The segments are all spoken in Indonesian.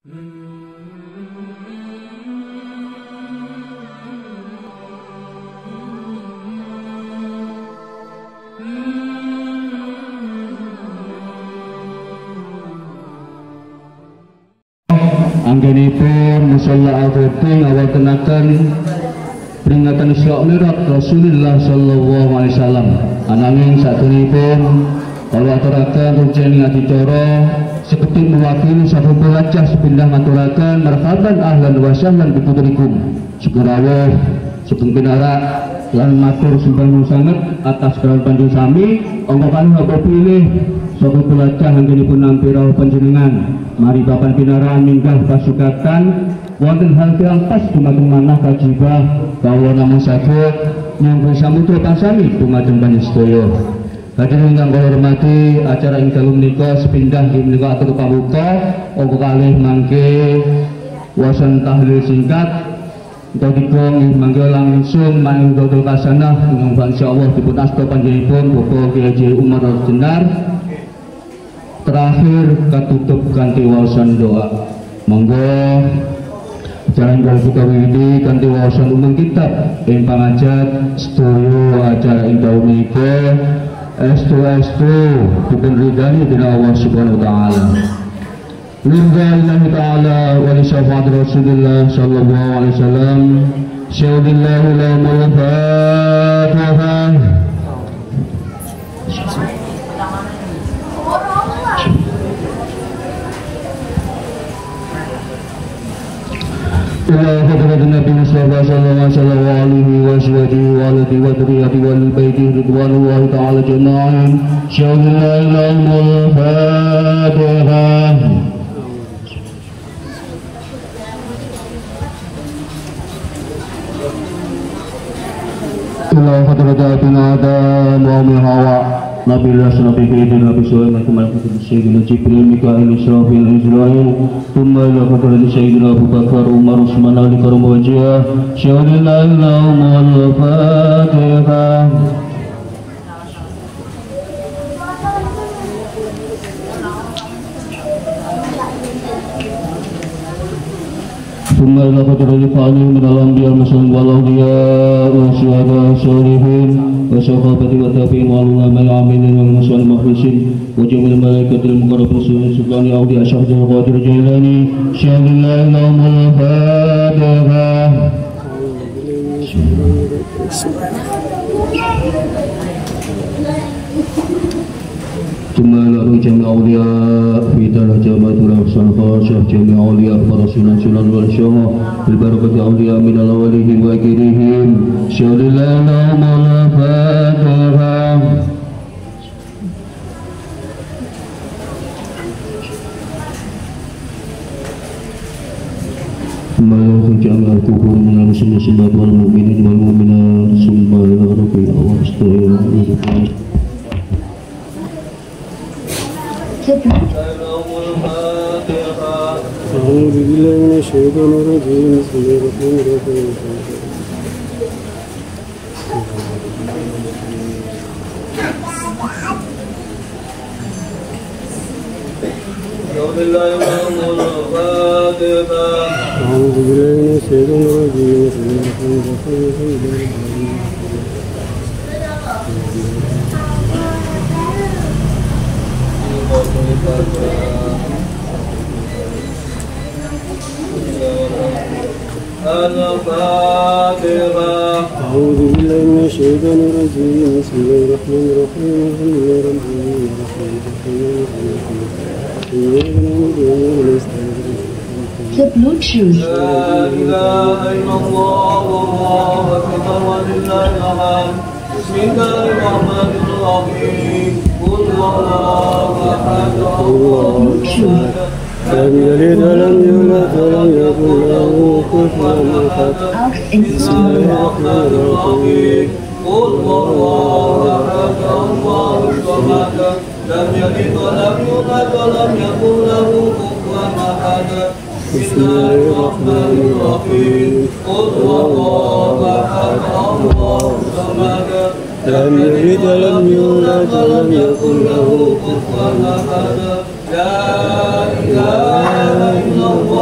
Anggenipun musalla al-fatih ngawontenaken peringatan Isra Mi'raj Rasulullah sallallahu alaihi wasallam. Ananging saderengipun kula aturaken rujen adicara seperti mewakili sahabat pelacah sepindah ngaturaken marhaban ahlan wa sahlan biputrikum. Syukurawuh sugeng pinarak lan matur sembah sanget atas kerawan panjenengan sami angga panjenengan pilih sahabat pelacah anggenipun nampi rawuh panjenengan. Mari papan pinaraan minggah pasukatan wonten hal kirang pas dumateng manah kajibah kawula namung saged nyambut samudra pasami dumateng panjenengan. Hadirin ingkang kula hormati, acara ingkang menika sepindah inggih menika atur pambuka angka kalih mangke wasan tahlil singkat Dodikong mangga langsung main dodol kasanah ingkang insyaallah dipun asta panjenenganipun Bapak Kiai Umar Jenar. Terakhir katutup kanthi waosan doa. Monggo jalan kula kita wiwiti kanthi waosan umum kitab ing pangajat sedaya acara ing taun menika estu dipun ridani dening Allah Subhanahu wa taala. Lillahi ta'ala wa li syafaat Rasulullah sallallahu alaihi wasallam. Syaudillahi lahumul fatihah. Ila hadratin Nabi Mustafa sallallahu alaihi wa alihi wa dhurriyyati wal baiti ridwanullahi ta'ala jami'an. Syaudillahi lahumul fatihah. Ila hadratin Adam wa min Hawa Nabi Rasul Nabi Kaidin Nabi Sulaiman Kumal Kutul Sayyidina Jibril Mikail Israfil Israel Tumma ila hadratin Sayyidina Abu Bakar Umar Usman Ali Karam Wajah Syaudillahi lahumul fatihah. ثم إلى قدر الفعلين من الأنبياء والأولياء والشهداء والصالحين والصحابة والتابعين والعلماء العاملين والمصلين المخلصين وجميع الملائكة المقربين سلطان أولياء شهد القادر الجيلاني شهد الله لهم الفاتحة. ثم إلى جميع أولياء في درجة مدرة الخاصة جميع أولياء ورسولنا سنن والشهى بالبركة أولياء من الأولين وآخرهم شهد الله لهم الفاتحة. ثم إلى جميع الكفور من المسلمين والمؤمنين والمؤمنات ثم إلى ربي الله أعوذ بالله من الشيطان الرجيم بسم الله الرحمن الرحيم أعوذ بالله من الشيطان الرجيم بسم الله الرحمن الرحيم أعوذ بالله من الشيطان الرجيم بسم الله الرحمن الرحيم الحمد لله رب العالمين. The Bluetooth. لا إله إلا الله والله أكبر ولله الحمد. بسم الله الرحمن الرحيم. قل هو الله أحد الله الصمد. لم يلد ولم يولد ولم يكن له كفوا أحد. بسم الله الرحمن الرحيم. قل هو الله أحد الله الصمد. لم يلد ولم يولد ولم يكن له كفوا أحد. بسم الله الرحمن الرحيم. قل هو الله أحد الله الصمد. لم يلد ولم يولد ولم يكن له كفوا أحد. لا إله إلا الله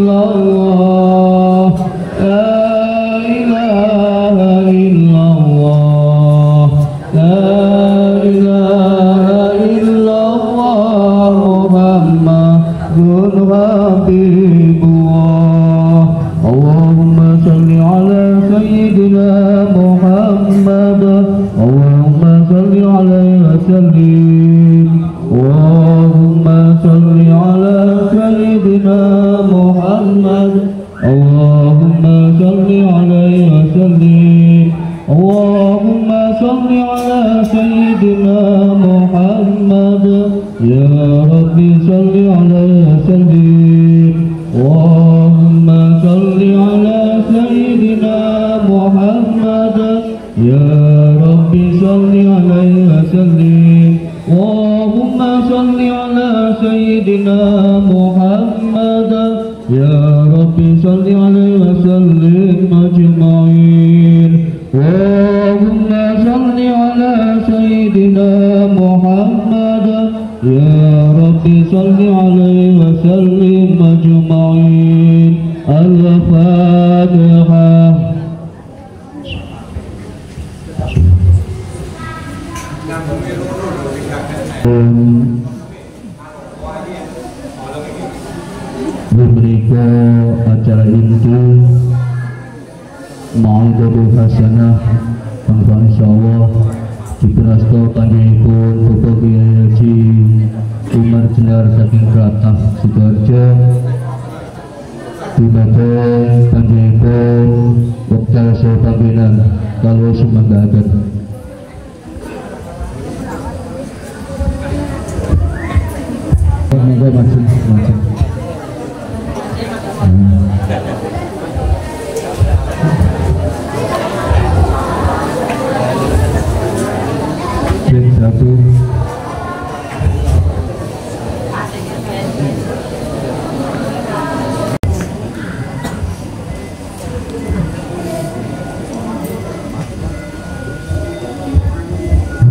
illallah, la ilaha illallah, la ilaha illallah, Muhammadur Habibullah. Allahumma salli ala sayyidina Muhammad, Allahumma salli alaihi wa sallim. Allahumma salli ala sayyidina Muhammad, Allahumma salli alaihi wa sallim. Allahumma salli ala sayyidina Muhammad, ya Rabbi salli alaihi wa sallim. Allahumma salli ala sayyidina Muhammad, ya Rabbi salli alaihi wa sallim. Allahumma salli ala sayyidina Muhammad, ya Rabbi salli alaihi wa sallim ajma'in. Allahumma salli ala sayyidina Muhammad, ya Rabbi salli alaihi wa sallim ajma'in. Al-Fatihah. Menika acara inti ma'idul hasanah kanggo insyaallah dipunasta panjenenganipun Bapak Kyai Haji Umar Jenar saking Kratah Sidoarjo. Dumateng panjenenganipun wekdal saha panggenan kalih sumanggaken. Monggo maju. Satu.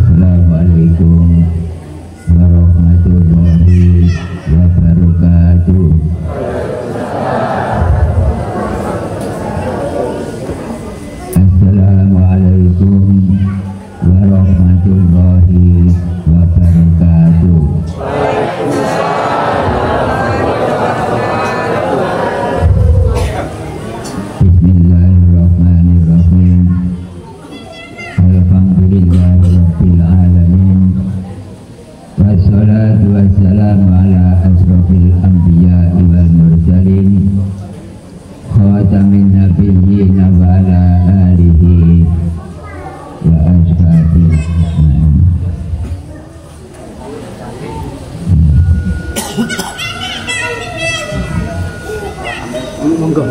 Assalamualaikum warahmatullahi wabarakatuh. Assalamualaikum warahmatullahi wabarakatuh. Bismillahirrahmanirrahim. Alhamdulillahirabbil alamin. Wassalatu wassalamu ala asrofil anbiya'i wal mursalin, khatamin nabiyyin wa ala alihi wa ashabihi ajma'in. Monggo.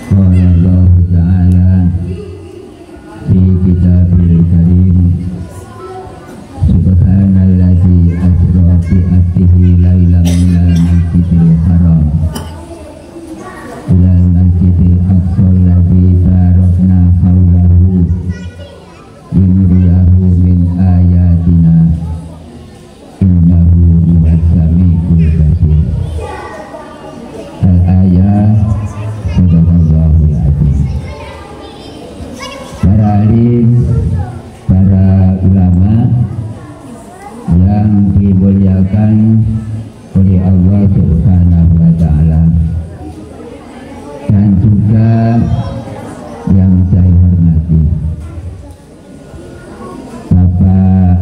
Qala Allah Ta'ala fi kitabil karim, subhanalladzi asra bi abdihi lailan minal masjidil haram ilal masjidil aqsa alladzi barakna hawlahu linuriyahu min ayatina innahu huwas sami'ul basir. Al-ayat sadaqallahul azim. Para alim, para ulama yang dimuliakan oleh Allah Subhanahu wa Ta'ala, dan juga yang saya hormati Bapak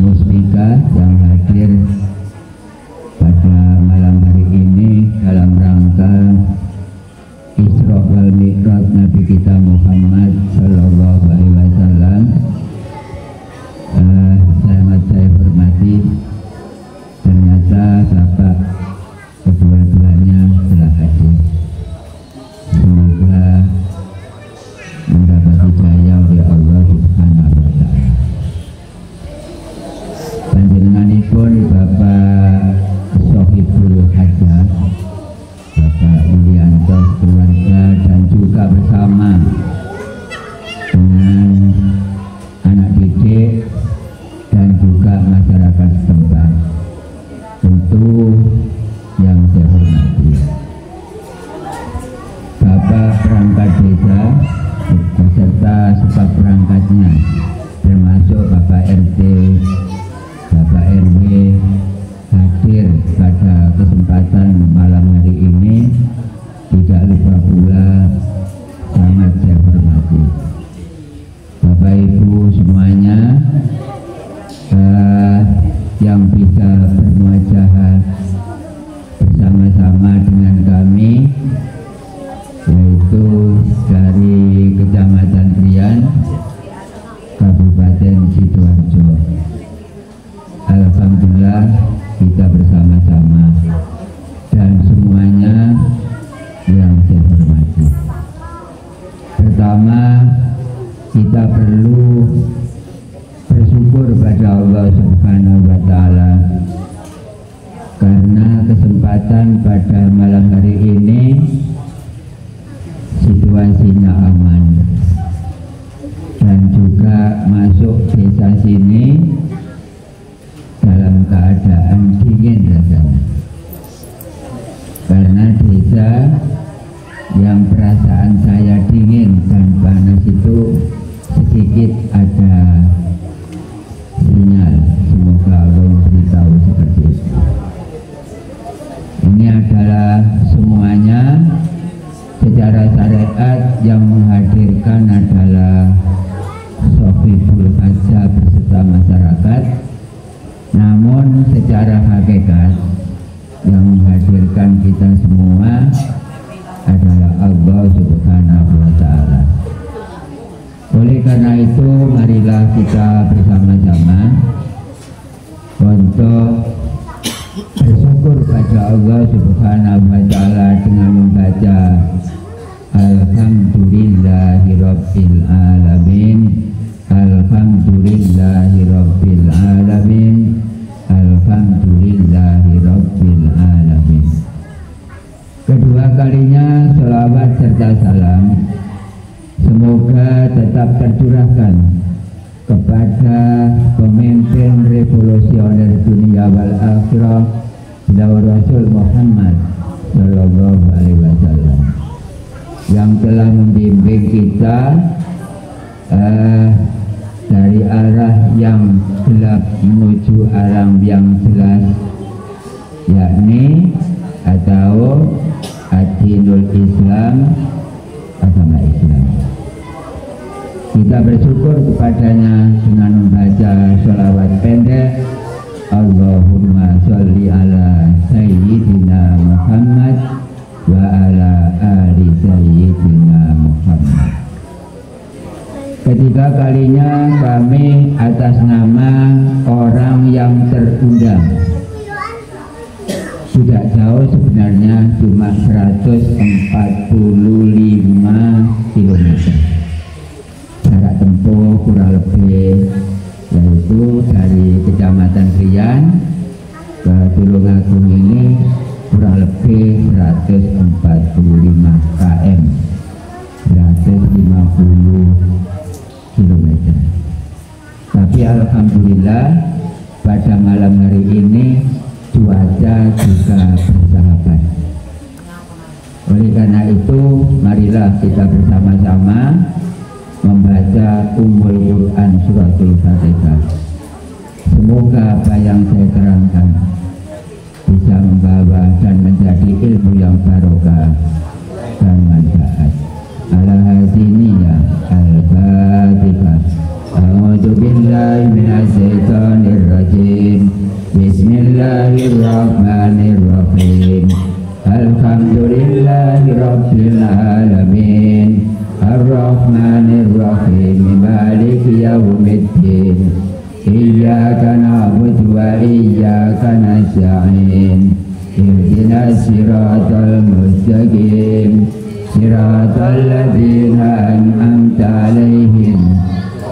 Muspika yang hadir pada malam hari ini dalam rangka Isra wal Mi'raj Nabi kita Muhammad Sallallahu Alaihi Wasallam. Sangat saya hormati, ternyata Bapak RT, Bapak RW hadir pada kesempatan malam hari ini. Tidak lupa pula sangat saya hormati Bapak Ibu semuanya yang bisa bermuajahat bersama-sama dengan kami, yaitu dari Kecamatan Krian, Kabupaten Sidoarjo. Alhamdulillah kita bersama-sama dan semuanya yang saya hormati. Pertama, kita perlu bersyukur pada Allah Subhanahu wa Ta'ala karena kesempatan pada malam hari ini situasinya aman dan juga masuk desa sini dalam keadaan dingin rasanya, karena desa yang perasaan saya dingin dan panas itu sedikit ada sinyal. Semoga Allah beritahu seperti itu. Ini adalah semuanya secara syariat yang menghadirkan adalah Shofiful Hajah beserta masyarakat, namun secara hakikat yang menghadirkan kita semua adalah Allah Subhanahu wa Ta'ala. Oleh karena itu, marilah kita bersama-sama untuk bersyukur pada Allah Subhanahu wa Ta'ala dengan membaca Alhamdulillahirabbil alamin, Alhamdulillahirabbil alamin, Alhamdulillahirabbil alamin. Kedua kalinya selawat serta salam semoga tetap tercurahkan kepada pemimpin revolusioner dunia wal akhirah, Rasul Muhammad Sallallahu Alaihi Wasallam, yang telah membimbing kita dari arah yang gelap menuju arah yang jelas, yakni atau Adinul Islam, agama Islam. Kita bersyukur kepadanya dengan membaca sholawat pendek, Allahumma sholli ala Sayyidina Muhammad wa ala ali Sayyidina Muhammad. Ketiga kalinya kami atas nama orang yang terundang, tidak jauh sebenarnya, cuma 145 km jarak tempuh kurang lebih, yaitu dari Kecamatan Krian ke Tulungagung ini kurang lebih 145 km, 150 km. Tapi alhamdulillah pada malam hari ini cuaca juga bersahabat. Oleh karena itu, marilah kita bersama-sama membaca Ummul Quran Suratul Fatihah. Semoga apa yang saya terangkan bisa membawa dan menjadi ilmu yang barokah dan manfaat. Ala hadiniya al-Fatihah. A'udzu billahi minasy syaithanir rajim. Bismillahirrahmanirrahim. Alhamdulillahi rabbil alamin, Ar-Rahmanirrahim, Maliki yaumiddin. Iyyaka na'budu wa iyyaka nasta'in. Ihdinas siratal mustaqim, siratal ladzina an'amta 'alaihim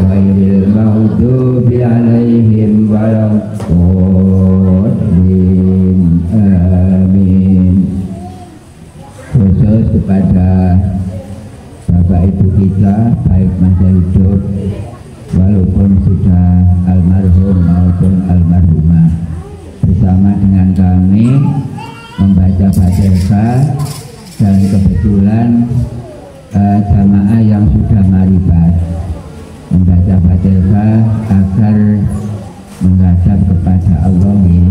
ghairil maghdubi 'alaihim waladdallin. Amin. Khusus kepada Bapak Ibu kita, baik masa hidup walaupun sudah almarhum maupun almarhumah, bersama dengan kami membaca Fatihah, dan kebetulan jamaah yang sudah marifat membaca Fatihah agar menghadap kepada Allah ya.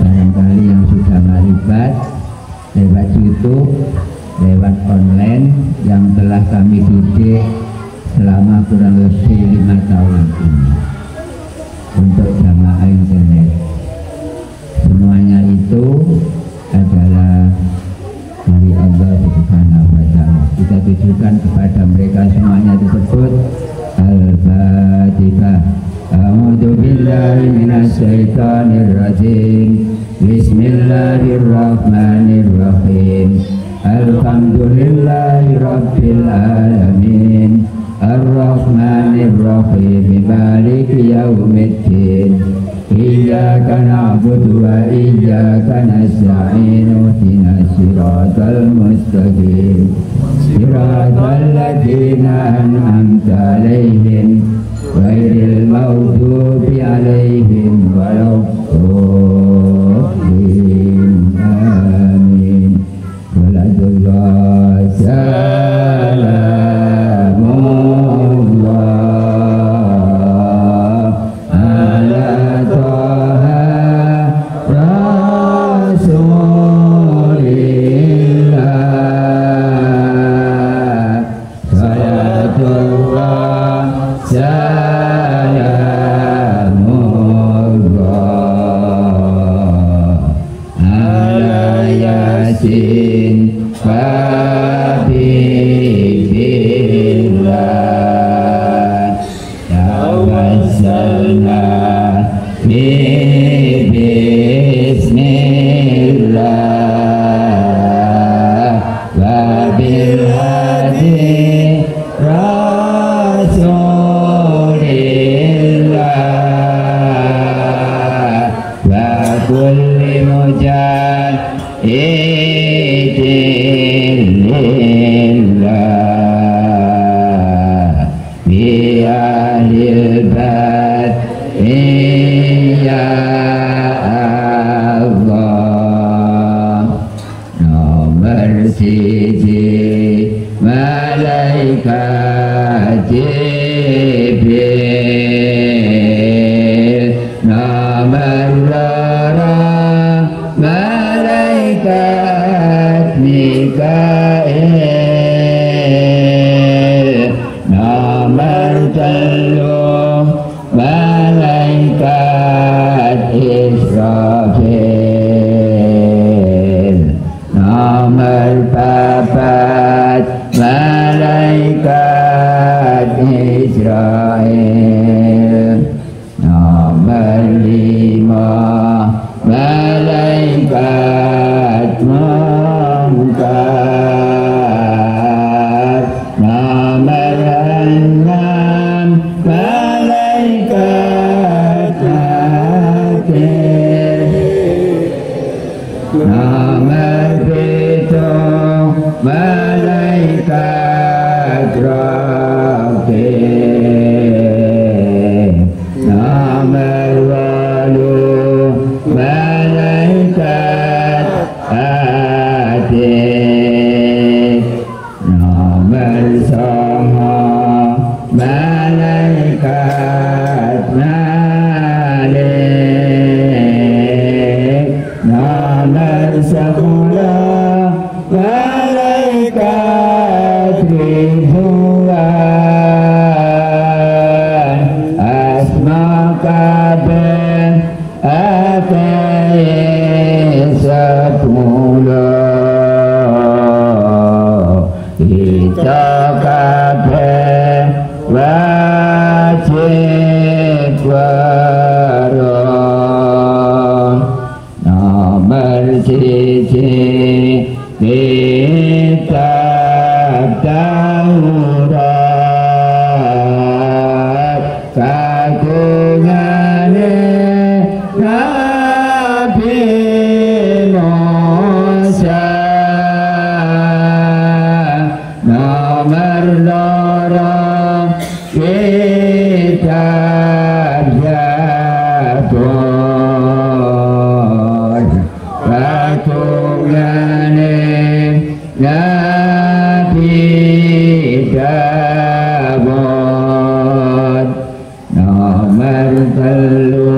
Barangkali yang sudah melibat lewat YouTube, lewat online yang telah kami didik selama kurang lebih 5 tahun ini untuk jamaah internet. Semuanya itu adalah dari Allah Subhanahu wa Ta'ala. Kita tujukan kepada mereka semuanya tersebut. Al-Fatihah. A'udzu billahi minasyaitonir rajim. Bismillahirrahmanirrahim. Alhamdulillahi rabbil alamin. Ar-Rahmanir-Rahim. Maliki yaumiddin. Iyyaka na'budu wa iyyaka nasta'in. Ihdinas siratal mustaqim. Siratal ladzina an'amta 'alaihim ghairil maghdubi 'alaihim waladdallin. Amin. Waladullah salamullah ala Taha Rasulillah. Salatullah salamullah ala Yasin Habibillah. Tawassalna bismillah wa bil hadi Rasulillah wa kulli mujahidin lillah bi ahlil badri ya Allah. Nomor siji malaikat Jibril. Nomor loro malaikat Mikail. Nomor telu malaikat Israfil. Nomor papat malaikat Israel. Nomor lima malaikat Munkar. Nomor enam malaikat Nakir. Nomor pitung malaikat Raqib. Nomor walu malaikat Atid. Nomor songo malaikat Malik. Nomor sepuluh malaikat Ridwan. Asma kabeh akai 10. Kita kabeh wajib weruh. Nomor siji kitab Taurat kagungane Nabi Musa. Nomor loro kitab Zabur kagungane Nabi Dawud. Nomor telu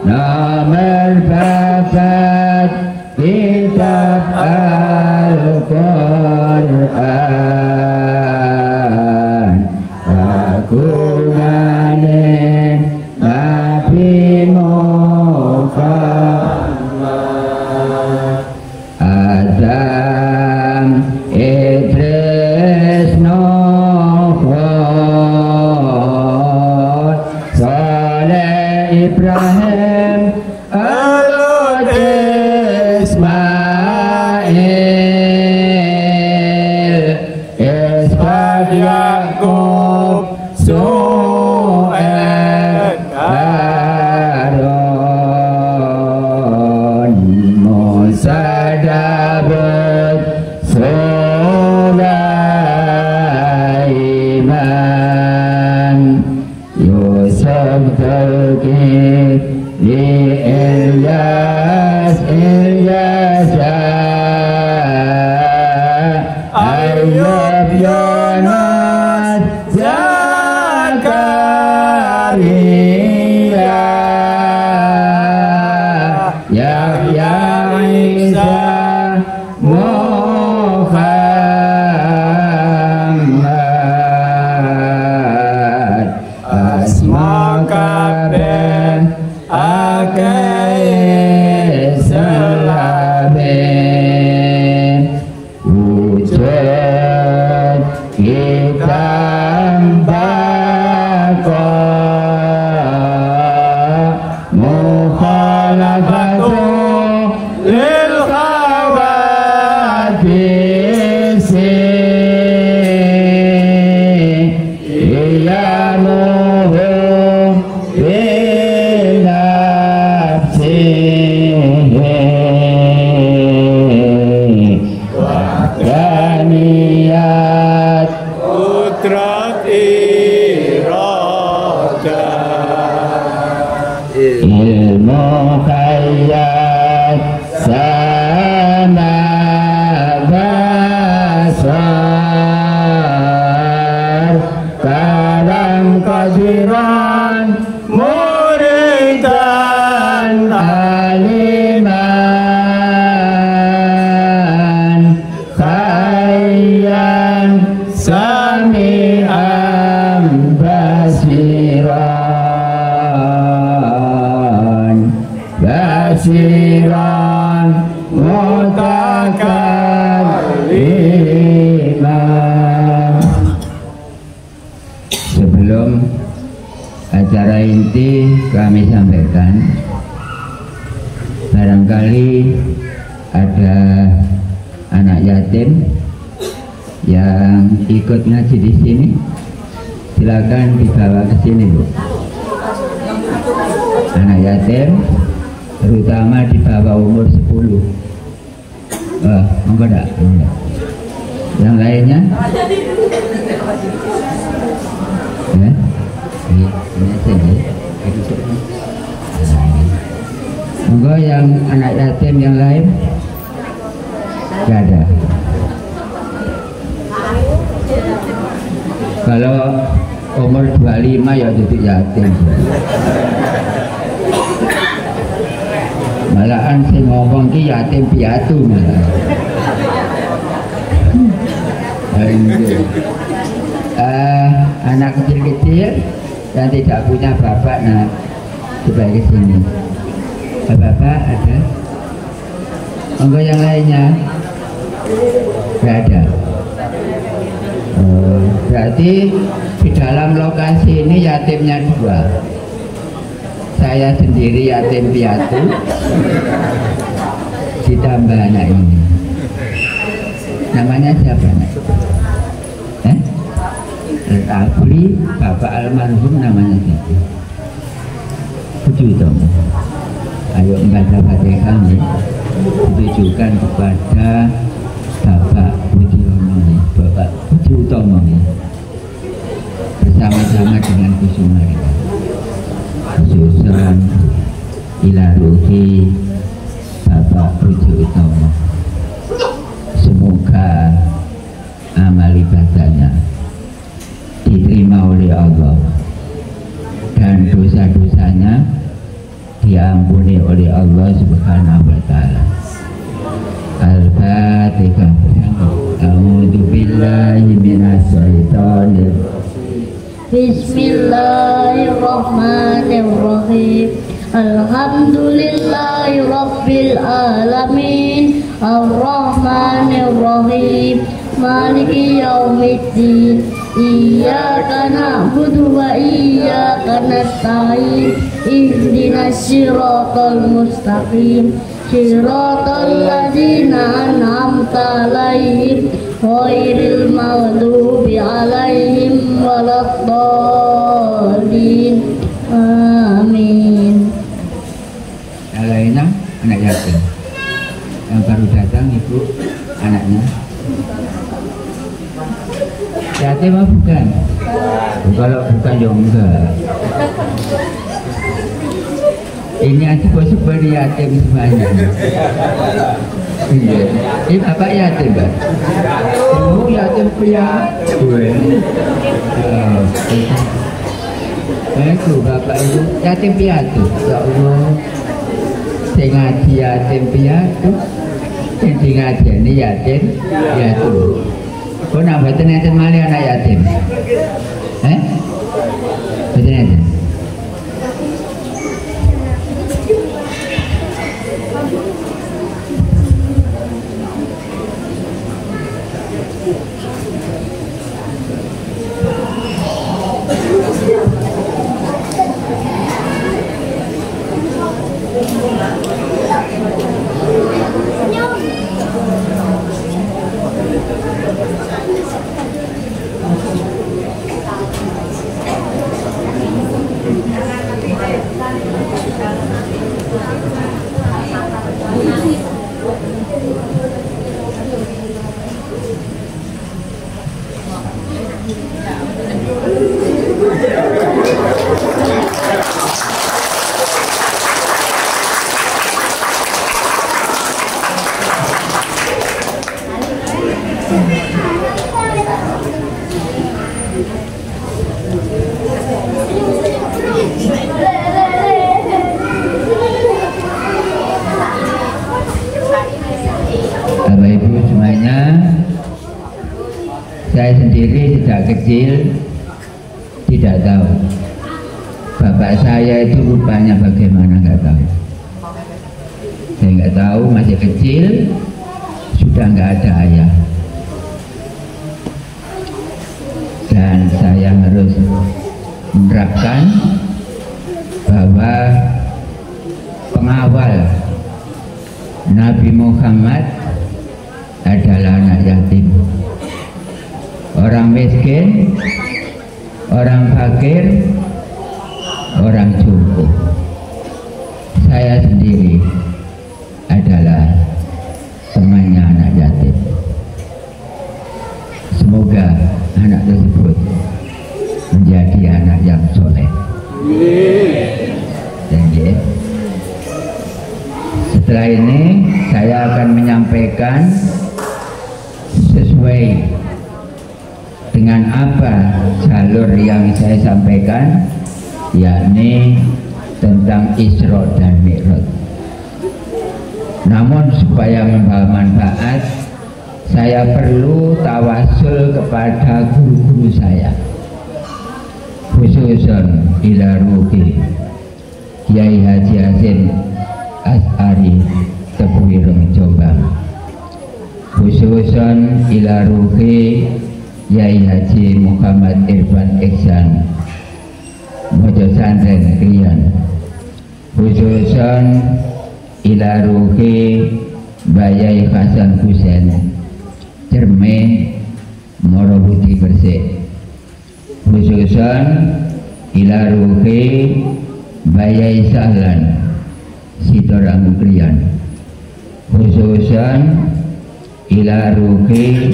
nomor 4 kitab Al-Quran kagungane Nabi Muhammad Adam Idris Nuh Saleh Ibrahim Lut Ismail Ishaq Yaqub Su'aib Harun Musa Daud Sulaiman Yusuf Zulkifli Ilyas Ayub Yunus Zakaria Yahya Isa Muhammad asma kabeh akeh selabe wujud kita bako mukhalafatu lil khawadisi iyamuhu binafsihi wahdaniat Putrat irada ilmu khayyat sama basar kalam qadiran muridan aliman khayyan sami'an basiran mutakalliman. Sebelum acara inti kami sampaikan, barangkali ada anak yatim yang ikut ngaji di sini, silakan dibawa ke sini, Bu. Anak yatim terutama di bawah umur 10. Enggak. Yang lainnya? Ya? Ini aja ya. Enggak, yang anak yatim yang lain? Enggak ada. Kalau umur 25 ya duduk yatim. Malahan saya ngomong ki yatim piatu malah. Anak kecil-kecil yang tidak punya bapak, nah coba ke sini. Bapak ada? Enggak, yang lainnya? Enggak ada. Berarti di dalam lokasi ini yatimnya 2. Saya sendiri yatim piatu, ditambah anak ini. Namanya siapa, Nak? Abri, bapak almarhum namanya siapa? Tujuh dong. Ayo membaca Fatihah nih, ditujukan kepada Bapak Budiono nih, Bapak Budi Utomo nih, bersama-sama dengan Kusumari. Khususan ilaruhi Bapak Budi Utomo. Semoga amal ibadahnya diterima oleh Allah Allah Subhanahu wa taala. Al-Fatihah. A'udzu billahi minasyaitonir rajim. Bismillahirrahmanirrahim. Alhamdulillahi rabbil alamin. Ar-Rahmanir-Rahim. Maliki yaumiddin. Iyyaka na'budu wa iyyaka nasta'in. Ihdinas siratal mustaqim. Siratal ladzina an'amta 'alaihim ghairil maghdubi 'alaihim waladdallin. Amin. Lainnya anak yatim yang baru datang ibu anaknya yatim apa bukan? Kalau bukan ya enggak. Ini aja bos seperti yatim semuanya. Iya. Ini bapak yatim kan? Oh yatim piatu. Itu bapak itu yatim piatu. Ya Allah. Sing ngaji yatim piatu. Sing ngaji ini yatim piatu. Kau nak betul yatim malih anak yatim? Betul yatim? Bapak Ibu semuanya, saya sendiri sejak kecil tidak tahu bapak saya itu rupanya bagaimana, nggak tahu. Saya nggak tahu, masih kecil sudah nggak ada ayah, dan saya harus menerapkan bahwa pengawal Nabi Muhammad adalah anak yatim, orang miskin, orang fakir, orang jumbo. Saya sendiri adalah temannya anak yatim. Semoga anak tersebut menjadi anak yang soleh. Jadi, setelah ini saya akan menyampaikan sesuai dengan apa jalur yang saya sampaikan, yakni tentang Isra dan Mi'raj. Namun supaya membawa manfaat, saya perlu tawasul kepada guru-guru saya, khususan ila ruhi Kiai Haji Hasim As'ari Tebuireng Jombang, khususan ila ruhi Kiai Haji Muhammad Irfan Ihsan Mojo Santren Krian, khususan ila ruhi Bayai Hasan Husain Cerme Morobudi Bersih, khususan ila ruhi Bayai Sahlan Sitorang Krian, khususan ila ruhi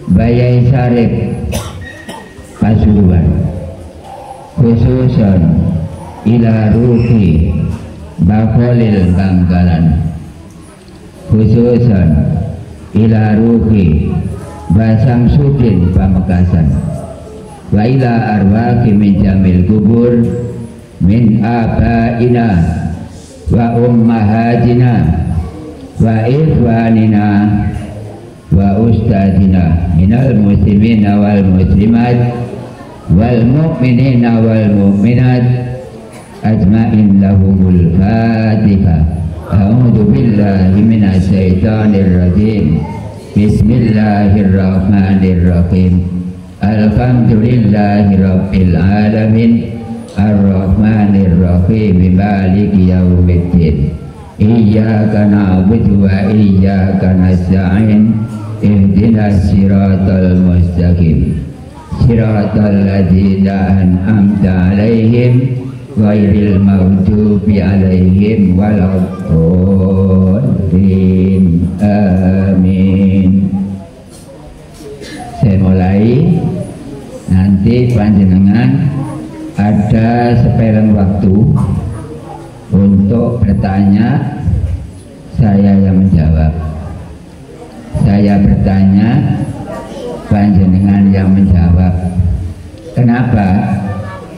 Bayai Sarip Pasuruan, khususan ila ruhi Bakolil Bangkalan, khususan ila ruhi Basam Sudin Pamekasan, wa ila arwaqi min jamil kubur min abaina wa ummahatina wa ikhwanina wa ustadina minal muslimina wal muslimat wal mu'minina wal mu'minat ajma'in lahumul fatihah. A'udzu billahi minasy syaithanir rajim. Bismillahirrahmanirrahim. Alhamdulillahi rabbil alamin arrahmanir rahim maliki yaumiddin. Iyyaka na'budu wa iyyaka nasta'in. Ihdinas siratal mustaqim. Siratal ladzina an'amta 'alaihim ghairil maghdubi 'alaihim waladdallin. Amin. Saya mulai. Nanti panjenengan ada sepeleng waktu untuk bertanya, saya yang menjawab. Saya bertanya, panjenengan yang menjawab. Kenapa?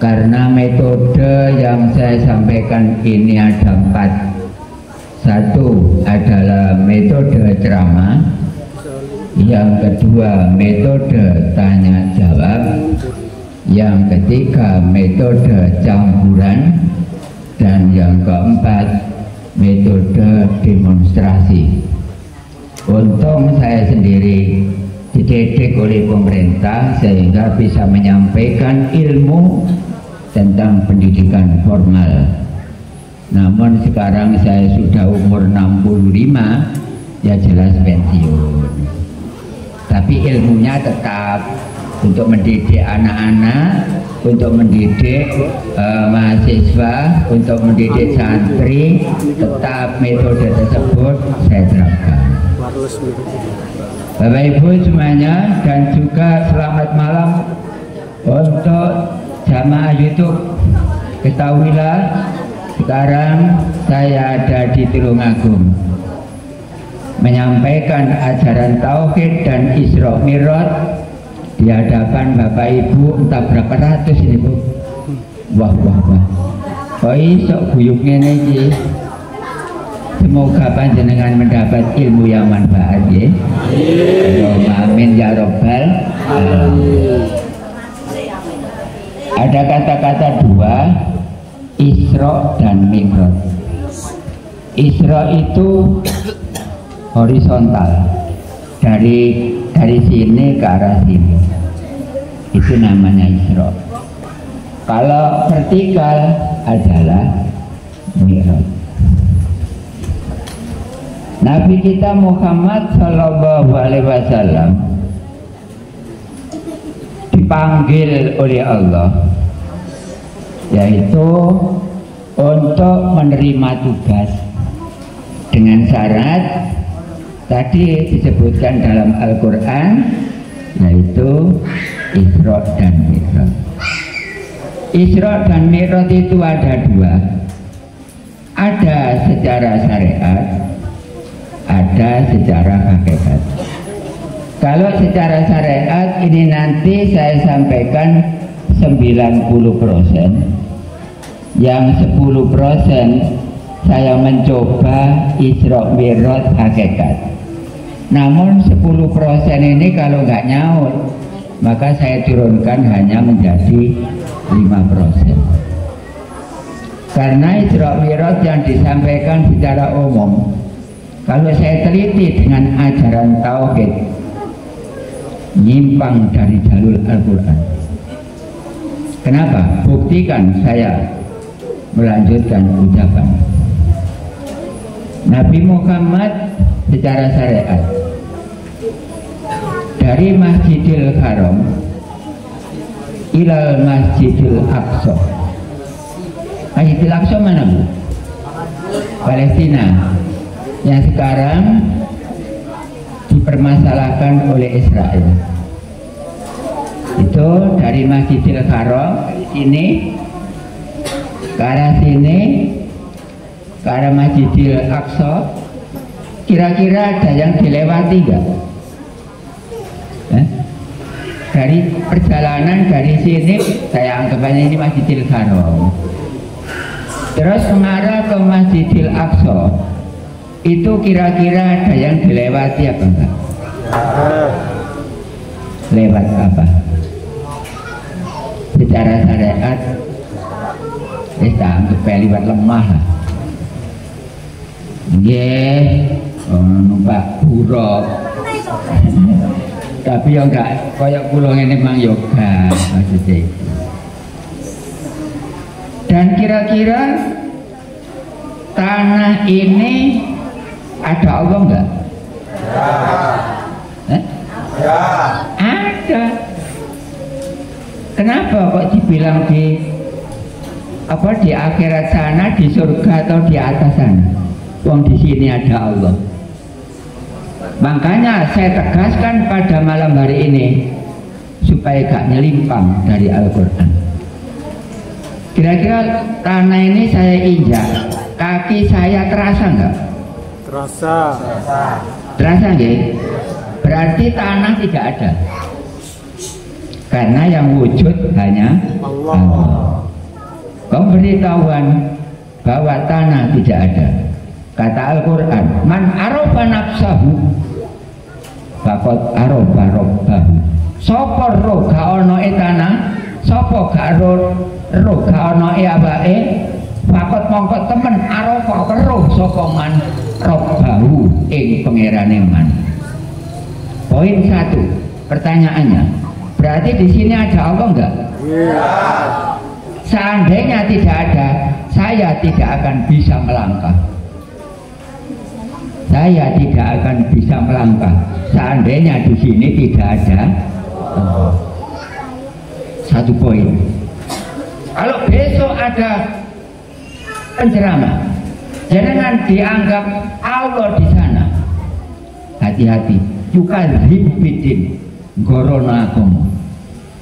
Karena metode yang saya sampaikan ini ada 4. Satu adalah metode ceramah, yang kedua metode tanya jawab, yang ketiga metode campuran, dan yang keempat metode demonstrasi. Untung saya sendiri dididik oleh pemerintah sehingga bisa menyampaikan ilmu tentang pendidikan formal. Namun sekarang saya sudah umur 65, ya jelas pensiun. Tapi ilmunya tetap untuk mendidik anak-anak, untuk mendidik mahasiswa, untuk mendidik santri, tetap metode tersebut saya terapkan. Bapak Ibu semuanya, dan juga selamat malam untuk jamaah YouTube. Ketahuilah sekarang saya ada di Tulungagung menyampaikan ajaran tauhid dan Isra Mi'raj di hadapan Bapak Ibu entah berapa ratus ini Bu. Wah. Kok iso guyub ngene iki? Semoga panjenengan mendapat ilmu yang manfaat ya. Amin ya robbal alamin. Ada kata-kata dua, Isra dan Mi'raj. Isra itu horizontal, dari sini ke arah sini, itu namanya Isra. Kalau vertikal adalah Mi'raj. Nabi kita Muhammad Sallallahu Alaihi Wasallam dipanggil oleh Allah, yaitu untuk menerima tugas dengan syarat tadi disebutkan dalam Al-Quran, yaitu Isra dan Mi'raj. Isra dan Mi'raj itu ada dua, ada secara syariat, ada secara hakikat. Kalau secara syariat ini nanti saya sampaikan 90%, yang 10% saya mencoba Isra Mi'raj hakikat. Namun 10% ini kalau nggak nyaut, maka saya turunkan hanya menjadi 5%. Karena Isra Mi'raj yang disampaikan secara umum, kalau saya teliti dengan ajaran tauhid, nyimpang dari jalur Al-Quran. Kenapa? Buktikan saya melanjutkan ucapan. Nabi Muhammad secara syariat dari Masjidil Haram ilal Masjidil Aqsa. Masjidil Aqsa mana Bu? Palestina, yang sekarang dipermasalahkan oleh Israel. Itu dari Masjidil Haram dari sini ke arah sini, ke arah Masjidil Aqsa, kira-kira ada yang dilewati enggak? Dari perjalanan dari sini, saya anggap ini Masjidil Haram. Terus mengarah ke Masjidil Aqsa, itu kira-kira ada yang dilewati apa enggak? Lewat apa? Secara syariat kita anggap lewat lemah lah. Numpak buruk. Tapi yang enggak kayak pulau ini memang yoga maksudnya. Dan kira-kira tanah ini ada Allah enggak? Ya. Ada. Kenapa kok dibilang di akhirat sana, di surga atau di atas sana? Wong di sini ada Allah. Makanya saya tegaskan pada malam hari ini supaya gak nyelimpang dari Al-Quran. Kira-kira tanah ini saya injak, kaki saya terasa enggak? Terasa. Terasa nggak? Berarti tanah tidak ada. Karena yang wujud hanya Allah. Pemberitahuan bahwa tanah tidak ada. Kata Al-Quran, man arofa nafsahu faqad arofa rabbahu. Sopo roh gak ono tanah, sopo gak roh gak ono abake, faqad mongko temen arofa roh sopo man rabbahu ing pangerane man. Poin 1, pertanyaannya, berarti di sini ada Allah enggak? Iya. Seandainya tidak ada, saya tidak akan bisa melangkah. Saya tidak akan bisa melangkah. Seandainya di sini tidak ada. Satu poin. Kalau besok ada penceramah, jangan dianggap Allah di sana. Hati-hati. Yukadzib bidin goronakum.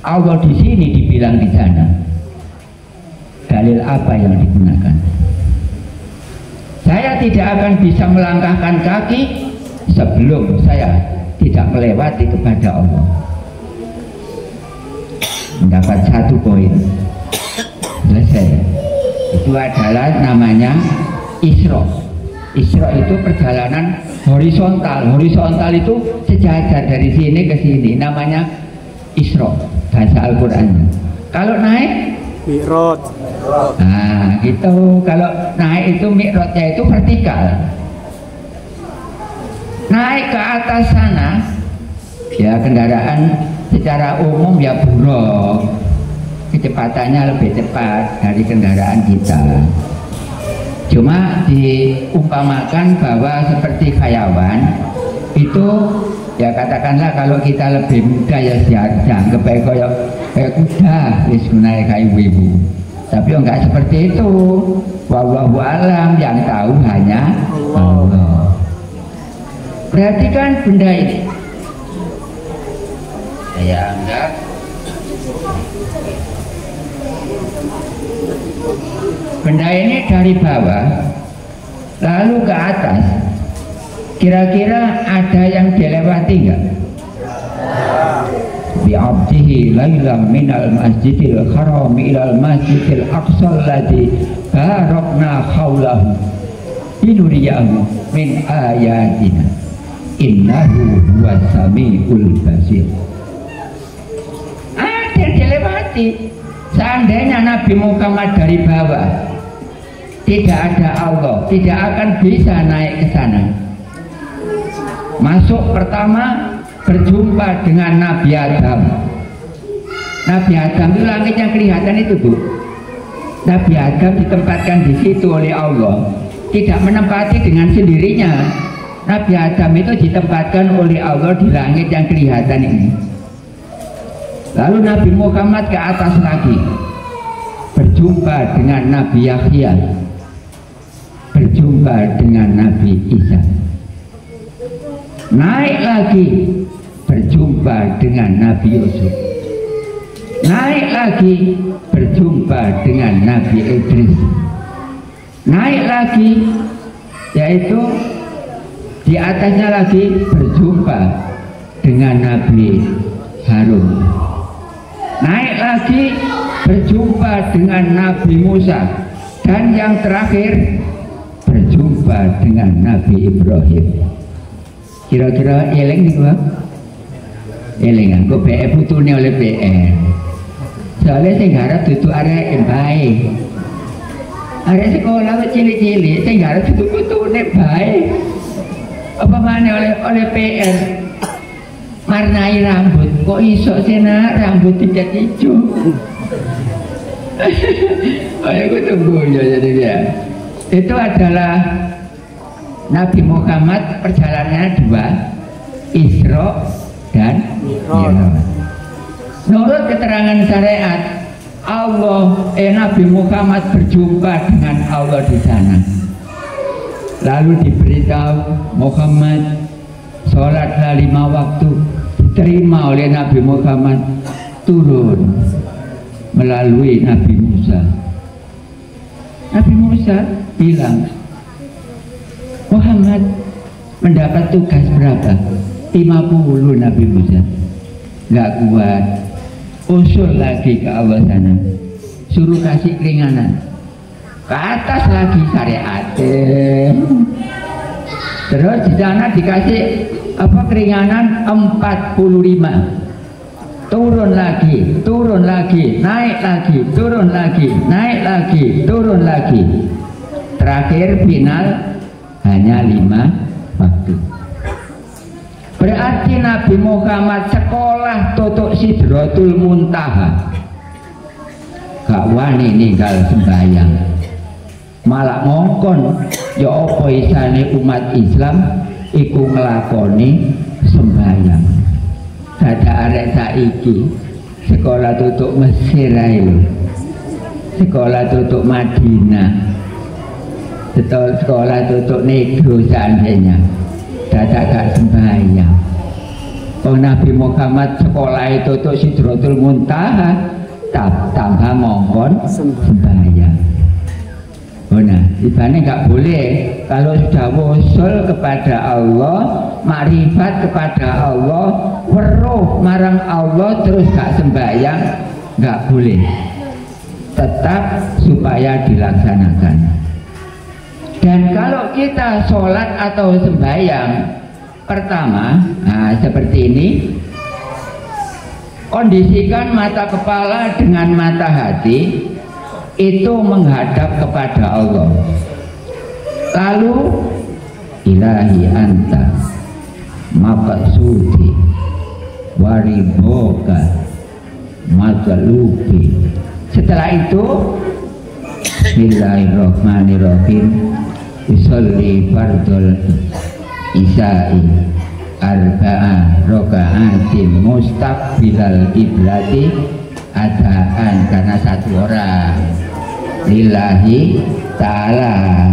Allah di sini dibilang di sana. Dalil apa yang digunakan? Saya tidak akan bisa melangkahkan kaki sebelum saya tidak melewati kepada Allah. Mendapat 1 poin. Selesai. Itu adalah namanya Isra. Isra itu perjalanan horizontal. Horizontal itu sejajar dari sini ke sini. Namanya Isra, bahasa Al-Quran. Kalau naik Mi'raj. Nah, gitu. Kalau naik itu mi'rajnya itu vertikal. Naik ke atas sana, ya kendaraan secara umum ya buruk. Kecepatannya lebih cepat dari kendaraan kita. Cuma diumpamakan bahwa seperti hayawan itu, ya katakanlah kalau kita lebih muda ya dianggap kayak kuda wis naik kayak ibu. Tapi enggak seperti itu. Wallahu alam, yang tahu hanya Allah. Perhatikan benda ini. Saya anggap benda ini dari bawah lalu ke atas. Kira-kira ada yang dilewati enggak? Bi'abdihi laylam minal masjidil haram ilal masjidil aqsa alladhi barakna haulahu linuriyahu min ayatina innahu huwas samiul basir. Ada yang dilewati. Seandainya Nabi Muhammad dari bawah, tidak ada Allah, tidak akan bisa naik ke sana. Masuk pertama berjumpa dengan Nabi Adam. Nabi Adam itu langit yang kelihatan itu, Bu. Nabi Adam ditempatkan di situ oleh Allah, tidak menempati dengan sendirinya. Nabi Adam itu ditempatkan oleh Allah di langit yang kelihatan ini. Lalu Nabi Muhammad ke atas lagi, berjumpa dengan Nabi Yahya, berjumpa dengan Nabi Isa. Naik lagi, berjumpa dengan Nabi Yusuf. Naik lagi, berjumpa dengan Nabi Idris. Naik lagi, yaitu di atasnya lagi berjumpa dengan Nabi Harun. Naik lagi, berjumpa dengan Nabi Musa. Dan yang terakhir berjumpa dengan Nabi Ibrahim. Kira-kira eling nih Pak? Elingan kok BE putune oleh BE. Soalnya saya garap tutup arek baik. Arek sekolah cilik-cilik saya garap tutup putune baik. Apa mana oleh PR? Warnai rambut kok iso sena rambut tidak hijau. Aku tunggu ya jadi dia. Itu adalah Nabi Muhammad perjalanannya dua, Isra dan Mi'raj. Menurut keterangan syariat, Nabi Muhammad berjumpa dengan Allah di sana. Lalu diberitahu Muhammad sholatlah 5 waktu, diterima oleh Nabi Muhammad, turun melalui Nabi Musa. Nabi Musa bilang, Muhammad mendapat tugas berapa? 50 Nabi Musa. Nggak kuat, usul lagi ke Allah sana, suruh kasih keringanan, ke atas lagi syariat. Terus di sana dikasih keringanan 45. Turun lagi, naik lagi, turun lagi, naik lagi, turun lagi. Terakhir final hanya 5 waktu. Berarti Nabi Muhammad sekolah tutuk Sidratul Muntaha. Gak wani ninggal sembahyang. Malah ngongkon ya apa isane umat Islam iku nglakoni sembahyang. Ada arek saiki sekolah tutuk Mesir ae lho. Sekolah tutuk Madinah. Sekolah tutuk Negro seandainya. Dadak gak sembahyang. Oh Nabi Muhammad sekolah itu tutuk Sidratul Muntaha tambah ngongkon sembahyang. Oh nah, ibane nggak boleh kalau sudah wusul kepada Allah, makrifat kepada Allah, weruh marang Allah terus gak sembahyang, nggak boleh. Tetap supaya dilaksanakan. Dan kalau kita sholat atau sembahyang, pertama, nah seperti ini, kondisikan mata kepala dengan mata hati itu menghadap kepada Allah. Lalu ilahi anta maqsudi wariboka matlubi. Setelah itu bismillahirrahmanirrahim, usolli fardul isya'i arba'a roka'atin mustaqbilal kiblati adaan karena satu orang lillahi ta'ala.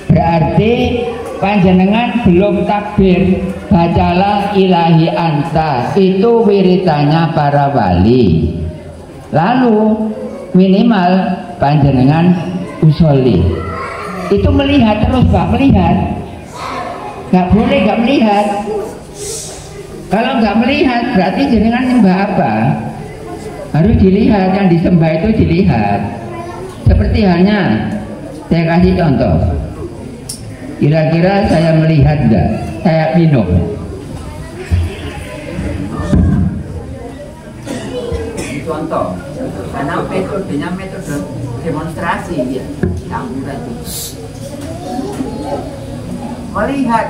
Berarti panjenengan belum takbir, bacalah ilahi anta, itu wiridanya para wali. Lalu minimal panjenengan usolli, itu melihat terus, gak melihat, gak boleh gak melihat. Kalau gak melihat berarti jenengan nyembah apa? Harus dilihat, yang disembah itu dilihat. Seperti halnya saya kasih contoh, kira-kira saya melihat enggak? Saya minum. Contoh, karena metodenya metode demonstrasi ya, melihat,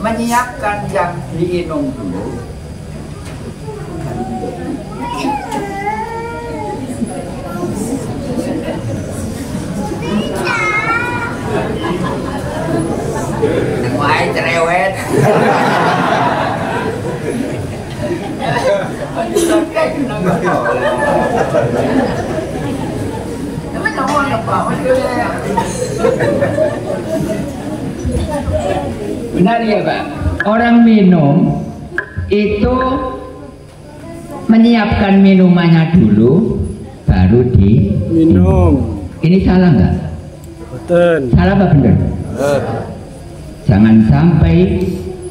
menyiapkan yang diinum dulu. Wah, cerewet. Benar ya Pak? Orang minum itu menyiapkan minumannya dulu, baru diminum. Ini salah nggak? Betul. Salah apa benar? Jangan sampai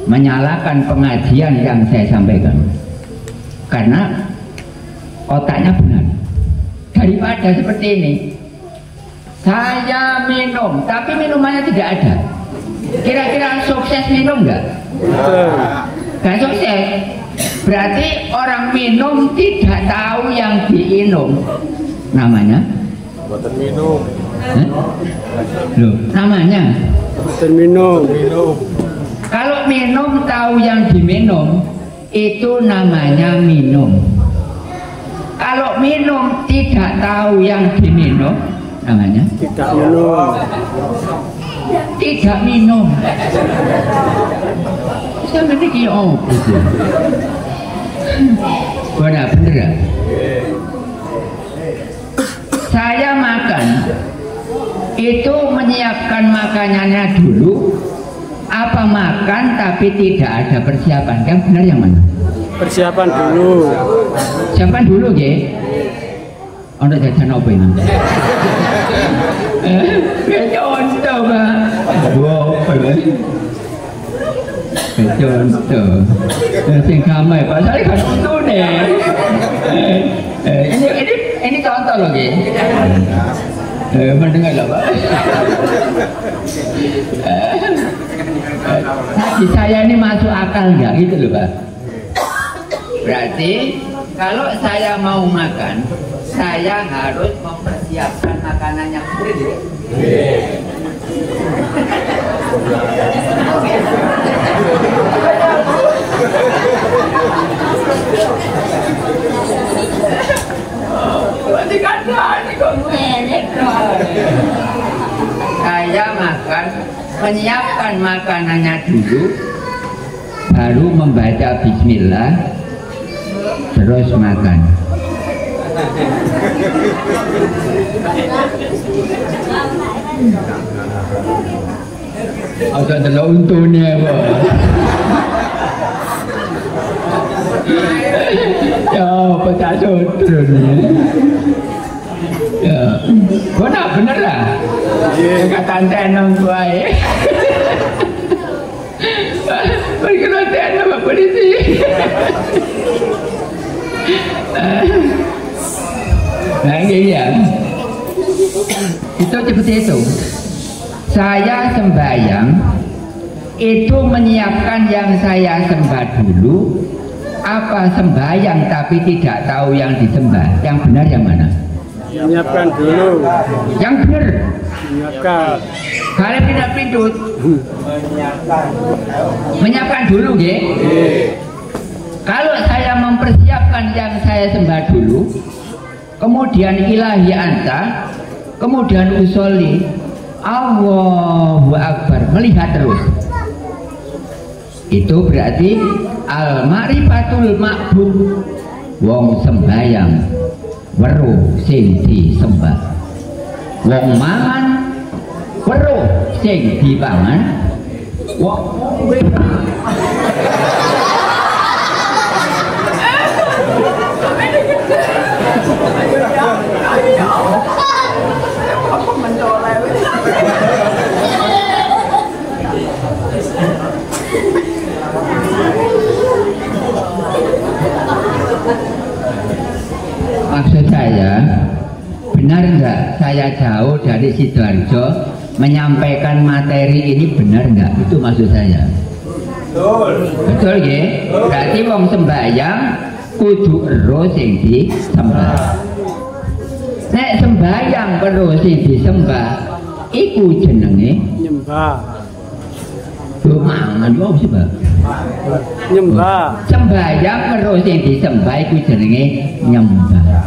menyalahkan pengajian yang saya sampaikan, karena otaknya benar. Daripada seperti ini, Saya minum, tapi minumannya tidak ada. Kira-kira sukses minum nggak? Nggak sukses. Berarti orang minum tidak tahu yang diminum. Namanya? Buatan minum. Loh, namanya? Buatan minum. Kalau minum tahu yang diminum, itu namanya minum. Kalau minum tidak tahu yang diminum, namanya? Tidak minum. Tidak minum. Sampai ini kaya apa sih? Benar bener. Saya makan itu menyiapkan makanannya dulu, apa makan tapi tidak ada persiapan? Yang benar yang mana? Persiapan dulu. Siapan dulu ya. Untuk jajan apa ini? Contoh Pak. Wow, contoh. Sing kamai Pak, saya kan contoh nih. Ini contoh loh ya. Mendengar lah Pak. Di saya ini masuk akal nggak gitu loh Pak. Berarti kalau saya mau makan, saya harus mempersiapkan makanan yang benar. Saya makan, menyiapkan makanannya dulu, baru membaca bismillah, terus makan. Agak terlalu untungnya Pak. Ya, pecah sutru nih. Ya, bener lah. Kata tenang baik. Berkena tenang Pak Polisi. Nah ini ya, itu seperti itu. Saya sembahyang itu menyiapkan yang saya sembah dulu, apa sembahyang tapi tidak tahu yang disembah. Yang benar yang mana? Menyiapkan dulu. Yang benar. Menyiapkan. Kalau tidak pindut, menyiapkan dulu ya. Kalau saya mempersiapkan yang saya sembah dulu, kemudian ilahi anta, kemudian usolli, Allahu Akbar, melihat terus. Itu berarti al-ma'rifatul ma'bud, wong sembayang weruh sing disembah, wong mangan weruh sing dipangan, wong ngombe Maksud saya, benar nggak saya jauh dari Sidoarjo menyampaikan materi ini, benar nggak? Itu maksud saya. Betul ya? Berarti wong sembahyang kudu ero sing disembah. Nek sembahyang ero sing disembah, iku jenenge Nyembah. mangan wong sebab. Nyembah. Sembahyang ero sing disembah iku jenenge nyembah.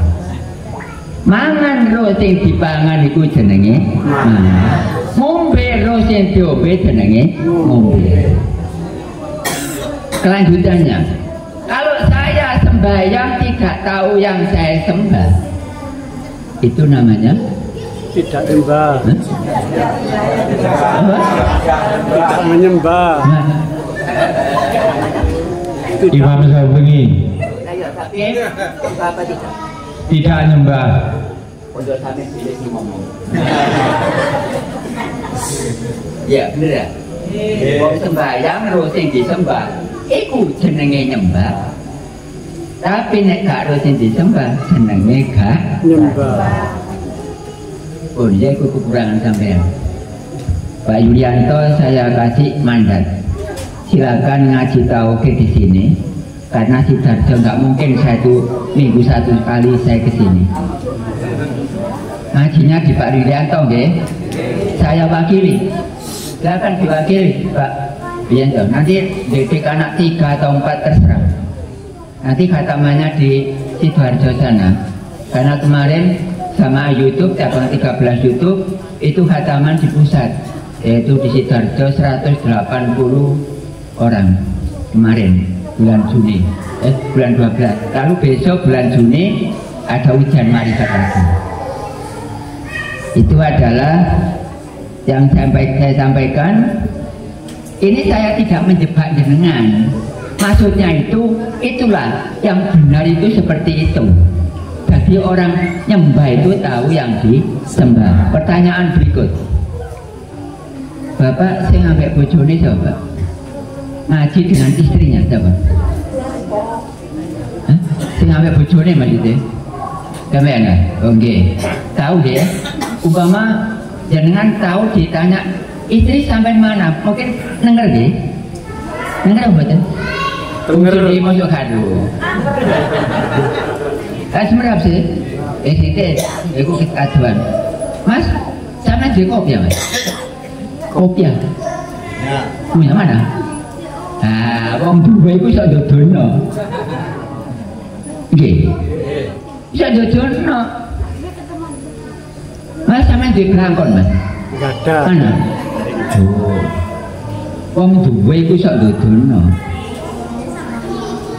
Mangan ero sing dipangan iku jenenge mangan. Ngombe ero sing diombe jenenge ngombe. Kelanjutannya, kalau saya sembahyang tidak tahu yang saya sembah, itu namanya Tidak nyembah. Tidak menyembah. Imam Syafi'i tidak nyembah. Ya bener ya. Wong sembahyang ro sing disembah, iku jenenge nyembah. Tapi nek gak ro sing disembah, jenenge gak Nyembah. Oh, ya itu kekurangan sampean. Pak Yulianto saya kasih mandat. Silakan ngaji tauhid di sini. Karena Sidarjo nggak mungkin satu minggu satu kali saya ke sini. Ngajinya di Pak Yulianto, nggih. Saya wakili. Silakan diwakili Pak Yulianto. Nanti didik anak 3 atau 4 terserah. Nanti khatamannya di Sidoarjo sana. Karena kemarin sama YouTube, cabang 13 YouTube itu khataman di pusat, yaitu di Sidoarjo 180 orang kemarin bulan Juni, bulan 12. Lalu besok bulan Juni ada ujian marifat lagi. Itu adalah yang saya sampaikan. Ini saya tidak menjebak jenengan. Maksudnya itulah yang benar itu seperti itu. Jadi orang nyembah itu tahu yang disembah. Pertanyaan berikut. Bapak sing ambek bojone sapa? Ngaji dengan istrinya siapa? Sing ambek bojone maksudnya? Sampeyan ya? Oh nggih. Tahu nggih. Umpama jenengan tahu ditanya istri sampai mana? Mungkin denger nggih. Denger mboten? Denger masuk kado. Semerap sih, sitet, aku aduan. Mas, sana di kopi ya mas? Kopi ya? Punya mana? Ah, wong dua itu bisa jodohno. Oke, bisa jodohno. Mas, sama di kelangkon mas? Enggak ada. Mana? Oh, wong dua itu bisa jodohno.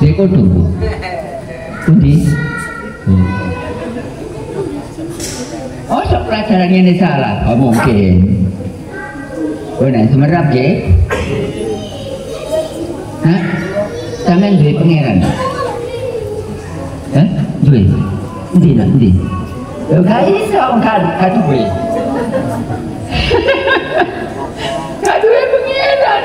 Dia kok tunggu? Pundi? Oh, sok pelajaran ini salah? Oh, mungkin. Oh, nah, semerap ya? Hah? Sampeyan duwe pangeran? Hah? Duwe? Endi nak endi? Lho gak iso gak duwe. Gak duwe pangeran.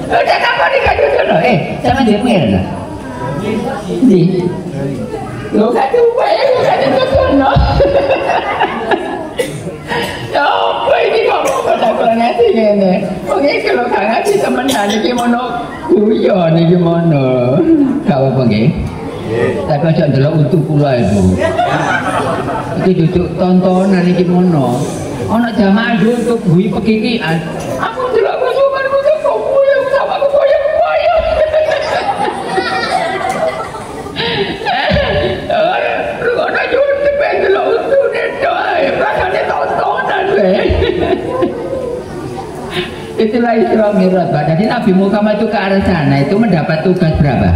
Udah kapan gak duwe? Sampeyan duwe pangeran? Endi? Lho gak duwe, gak duwe. Ya apa ini kok pada ngaji ngene. Oke kalau gak ngaji temenan iki mono guyon iki mono. Gak apa nggih. Tapi aja ndelok utuh kula itu. Iki duduk tontonan iki mono. Ana jamaah YouTube guyu pekikian. Aku ndelok kusuman kok koyo sama koyo. Rungokno YouTube ndelok utuh neto ae. Rasane tontonan weh. Itulah Isra Mi'raj. Jadi Nabi Muhammad itu ke arah sana itu mendapat tugas berapa?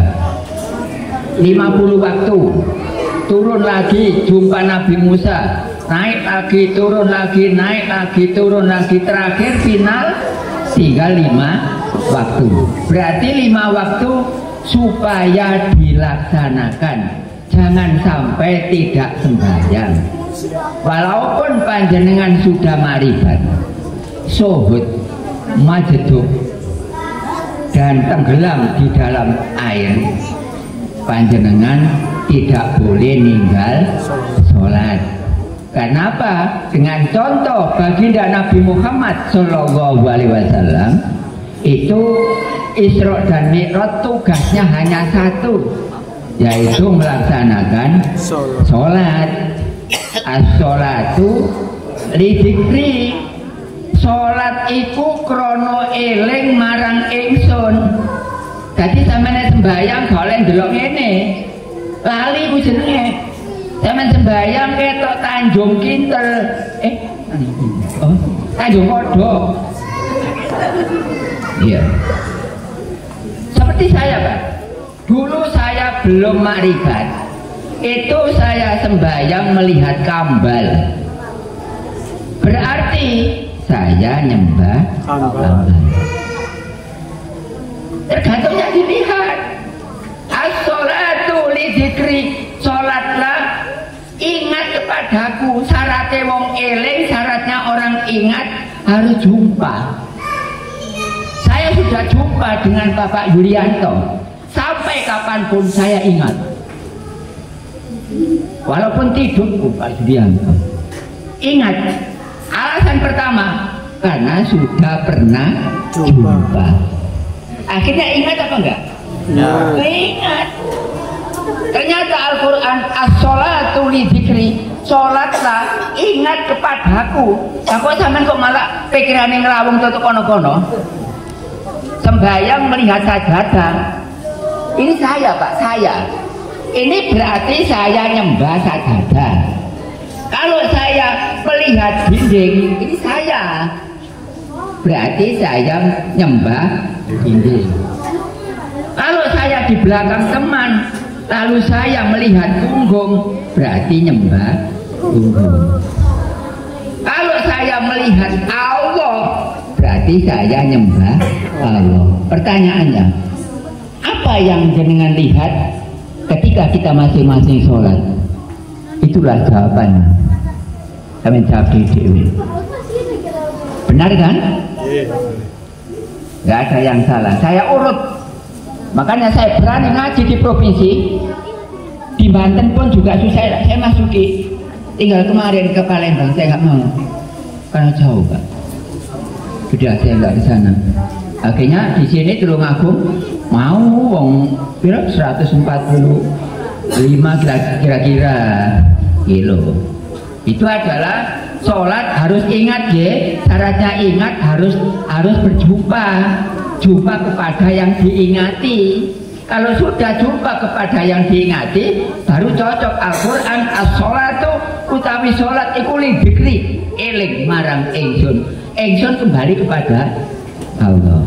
50 waktu. Turun lagi jumpa Nabi Musa, naik lagi, turun lagi, naik lagi, turun lagi, terakhir final tinggal 5 waktu. Berarti 5 waktu supaya dilaksanakan. Jangan sampai tidak sembahyang. Walaupun panjenengan sudah marifat, suhud, majeduk dan tenggelam di dalam air, panjenengan tidak boleh ninggal sholat. Kenapa? Dengan contoh baginda Nabi Muhammad Shallallahu Alaihi Wasallam itu Isra dan Mi'raj tugasnya hanya satu, yaitu melaksanakan sholat. As-sholatu lidzikri. Sholat iku krono eling marang ingsun. Jadi sampeyan sembahyang gak oleh ndelok ngene. Lali ku jenenge. Sampeyan sembahyang ketok Tanjung Kintel. Tanjung Kodok. Iya. Seperti saya, Pak. Dulu saya belum makrifat. Itu saya sembahyang melihat kambal. Berarti saya nyembah kambal. Tergantung yang dilihat. As-sholatu lidzikri. Sholatlah ingat kepadaku. Syaratnya wong eling, syaratnya orang ingat harus jumpa. Saya sudah jumpa dengan Bapak Yulianto. Sampai kapanpun saya ingat. Walaupun tidur Pak Yulianto. Ingat, alasan pertama karena sudah pernah jumpa. Akhirnya ingat apa enggak? Ingat. Ternyata Al-Quran as-sholatu li dzikri, sholatlah ingat kepadaku. Aku sampean kok malah pikirane ngelawung tutup kono-kono. Sembahyang melihat sajadah. Ini saya Pak, saya. Ini berarti saya nyembah sajadah. Kalau saya melihat dinding, ini saya. Berarti saya nyembah dinding. Kalau saya di belakang teman, lalu saya melihat punggung, berarti nyembah punggung. Kalau saya melihat Allah, berarti saya nyembah Allah. Pertanyaannya, apa yang jenengan lihat ketika kita masing-masing sholat? Itulah jawabannya. Kami jawab di dewi. Benar kan? Gak ada yang salah. Saya urut. Makanya saya berani ngaji di provinsi. Di Banten pun juga susah. Saya masuki. Tinggal kemarin ke Palembang, saya nggak mau karena jauh Pak. Sudah saya nggak ke sana. Akhirnya di sini Tulungagung mau wong kira 145 kira-kira kilo. Itu adalah sholat harus ingat ya. Syaratnya ingat harus berjumpa, jumpa kepada yang diingati. Kalau sudah jumpa kepada yang diingati, baru cocok. Al-Quran as-sholatu utawi sholat iku li dzikri, eling marang ingsun. Ingsun kembali kepada Allah.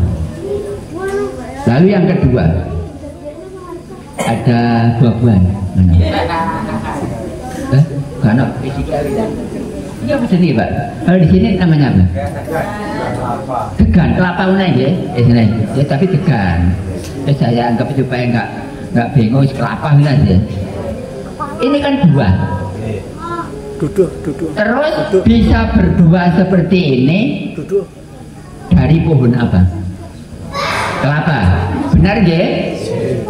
Lalu yang kedua, ada buah-buahan. Karena ini apa sini Pak? Kalau di sini namanya apa? Degan, kelapa unai ya? Ya tapi degan. Saya anggap supaya nggak bingung kelapa aja. Ini kan buah. Duduk. Terus duduk. Bisa berdua seperti ini. Duduk. Dari pohon apa? Kelapa. Benar ya?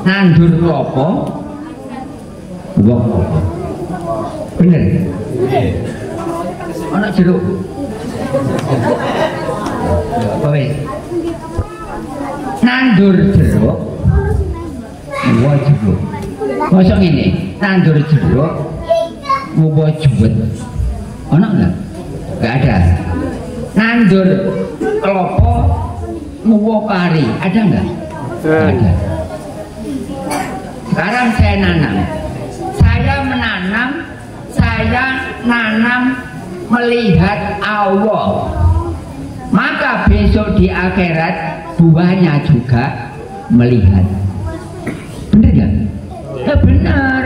Nandur klopo. Buah klopo. Bener. Ono jeruk. Apa wes? Nandur jeruk. Buah jeruk. Kosong ini. Nandur jeruk. Buah juwet. Ono enggak? Enggak ada. Nandur klopo. Buah pari. Ada enggak? Enggak ada. Sekarang saya nanam. Saya nanam melihat Allah. Maka besok di akhirat buahnya juga melihat. Benar gak? Ya benar.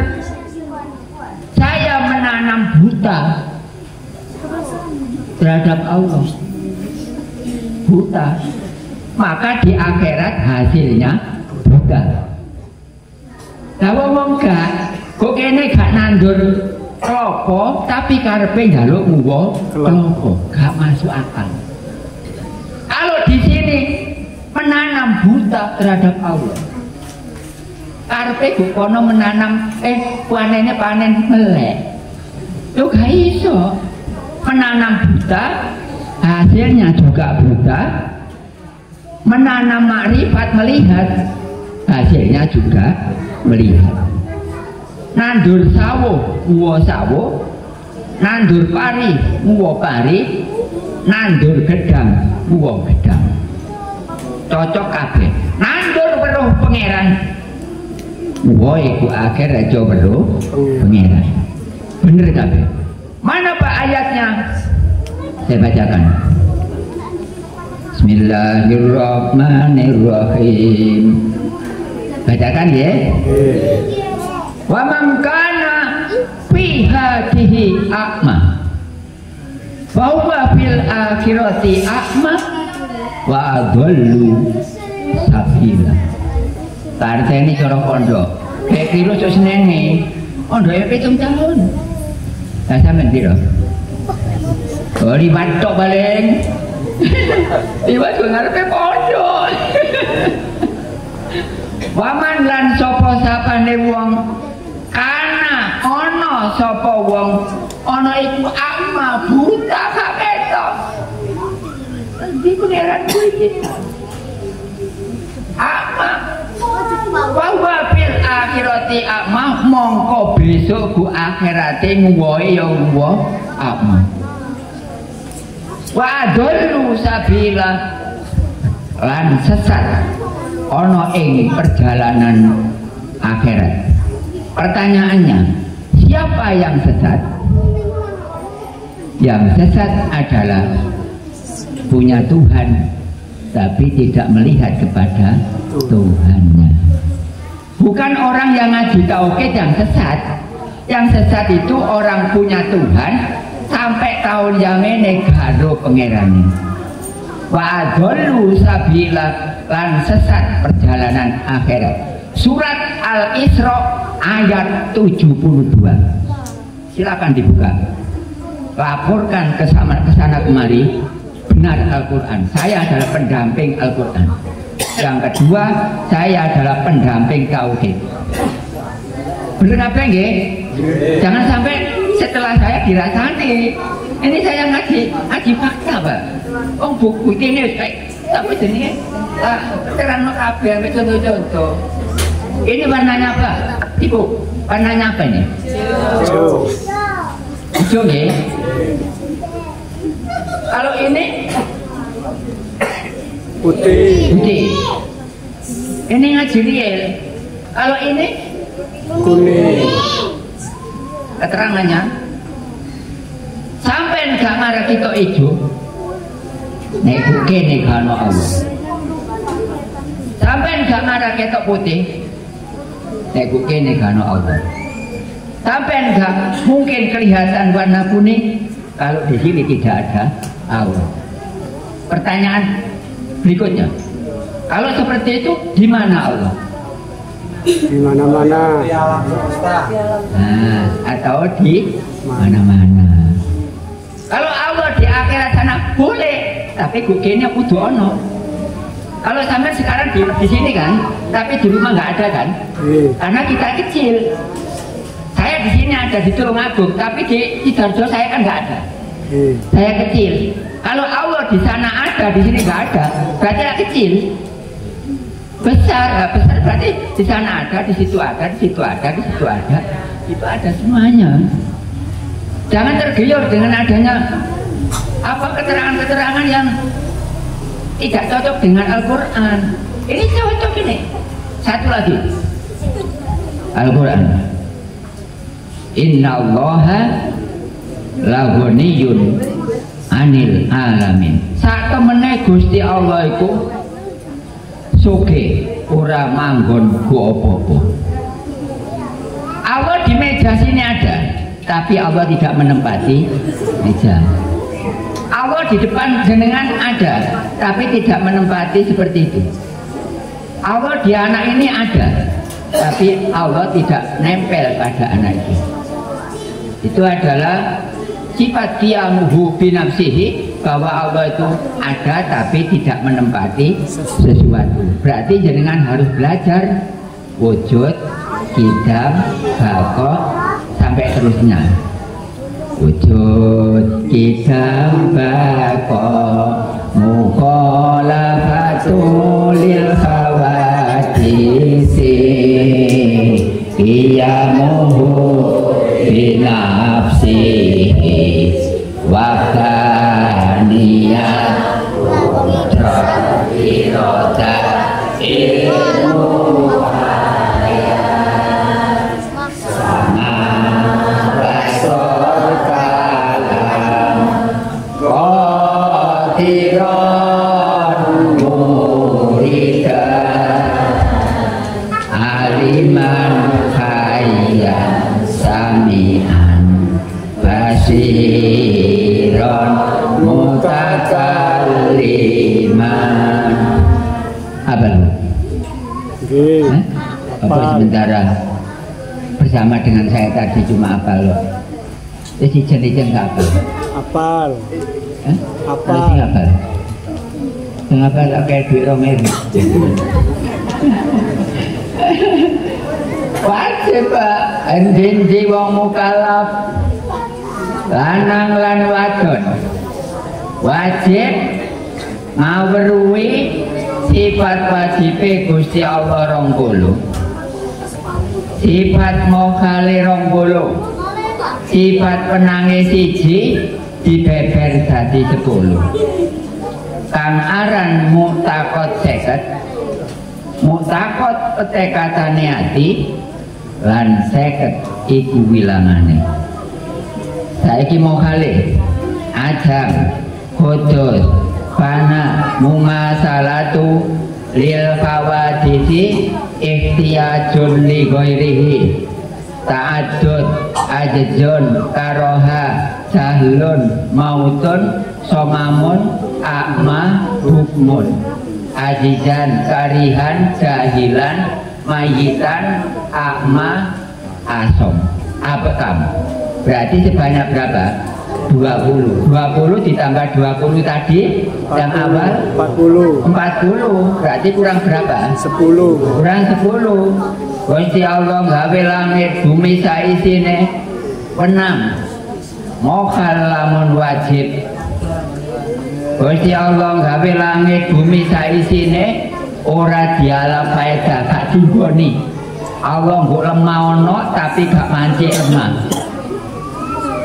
Saya menanam buta terhadap Allah. Buta. Maka di akhirat hasilnya buta. Nah wong gak, kok kene gak nandur klopo tapi karepe njaluk nguwo klopo, gak masuk akal. Kalau di sini menanam buta terhadap Allah, karepe kok kono menanam panen melek, yo gak iso. Menanam buta hasilnya juga buta. Menanam makrifat melihat hasilnya juga melihat. Nandur sawo, nguwo sawo. Nandur pari, nguwo pari. Nandur gedang, nguwo gedang. Cocok kabeh. Nandur weruh pangeran. Nguwo iku akhir aja weruh pangeran. Bener kabeh. Mana Pak ayatnya? Saya bacakan. Bismillahirrahmanirrahim. Bacakan ya. Wa man kana fi hadhihi a'ma fa huwa fil akhirati a'ma wa adallu sabila. Tartene cara pondok. Kayak kilo sok senenge. Pondoke 7 tahun. Lah sampean piro? Oh, 5 tok paling. 5 ngarepe pondok. Waman lan sapa sapane wong kana ana sapa wong ana iku akma buta gak ketok. Endi pangeran kuwi iki? Akma. Wa fil akhirati akma mongko besok ku akhirate nguwoe ya nguwo akma. Wa adallu sabila lan sesat ana ing perjalanan akhirat. Pertanyaannya, siapa yang sesat? Yang sesat adalah punya Tuhan tapi tidak melihat kepada Tuhannya. Bukan orang yang ngaji tauhid yang sesat. Yang sesat itu orang punya Tuhan sampai tahun yamene garo pangerane. Wa adallu sabila lan sesat perjalanan akhirat. Surat Al-Isra ayat 72. Silakan dibuka. Laporkan ke sana kemari benar Al-Quran. Saya adalah pendamping Al-Quran. Yang kedua, saya adalah pendamping tauhid. Benar apa nggih? Jangan sampai setelah saya dirasani. Ini saya ngaji fakta, Pak. Oh, buku ini tapi jenenge terang kabeh contoh-contoh. Ini warnanya apa? Ibu, warnanya apa ini? Hijau. Hijau ya? Kalau ini? Putih. Putih. Ini ngaji riel. Kalau ini? Kuning. Keterangannya? Sampai nggak marah kita hijau. Nek bukan nek kano Allah. Sampai nggak marah kita putih. Nek bukan nek kano Allah. Sampai nggak mungkin kelihatan warna kuning kalau di sini tidak ada Allah. Pertanyaan berikutnya, kalau seperti itu di mana Allah? Di mana-mana. Nah, atau di mana-mana. Kalau Allah di akhirat sana boleh, tapi gugennya kudu ono. Kalau sampai sekarang di sini kan, tapi di rumah nggak ada kan? Karena kita kecil. Saya di sini ada di Tulungagung, tapi di Sidoarjo saya kan nggak ada. Saya kecil. Kalau Allah di sana ada, di sini nggak ada, berarti saya kecil. Besar berarti di sana ada, di situ ada, di situ ada, di situ ada. Itu ada semuanya. Jangan tergiur dengan adanya apa keterangan-keterangan yang tidak cocok dengan Al-Quran. Ini cocok ini. Satu lagi, Al-Quran. Inna Allaha laghaniyyun anil alamin. Saat temene Gusti Allah iku sugih, ora manggon ku apa-apa. Allah di meja sini ada, tapi Allah tidak menempati meja. Allah di depan jenengan ada, tapi tidak menempati seperti itu. Allah di anak ini ada, tapi Allah tidak nempel pada anak itu. Itu adalah sifat qiyamuhu binafsihi, bahwa Allah itu ada tapi tidak menempati sesuatu. Berarti jenengan harus belajar wujud, qidam, baqa sampai terusnya. Wujud, qidam, baqa, mukhalafatul lil hawadisi, qiyamuhu binafsihi wakaniyat roda ilmu hayat sama rasul kalam qadiran muridan aliman hayyan sami'an basiron mutakalliman. Apa lu? Apa sementara bersama dengan saya tadi cuma apa lo? Jadi ijen nggak apa? Apal. Apa sih apa? Mengapa kayak duit Romero? wajib endi wong mukallaf lanang lan wadon wajib ngawruhi sifat wajibe Gusti Allah 20 sifat mokhale 20 sifat penange siji dibeber dadi 10 kang aran mutakot 50 mutakot petekatane ati lan 50 iku wilangane saiki mokhale ajam kudus fana mumasalatu lil fawadisi ikhtiyajun li ghairihi ta'addud ajjun karoha jahlun mautun somamun akma hukmun ajizan karihan jahilan mayitan akma asom abekam berarti sebanyak berapa? 20 ditambah 20 tadi yang awal 40 berarti kurang berapa? 10 kurang 10 Gusti Allah gawe langit bumi saisine wenang mokhal lamun wajib Gusti Allah gawe langit bumi saisine ora diala faedah gak digoni Allah mbok lemah ono tapi gak mancik lemah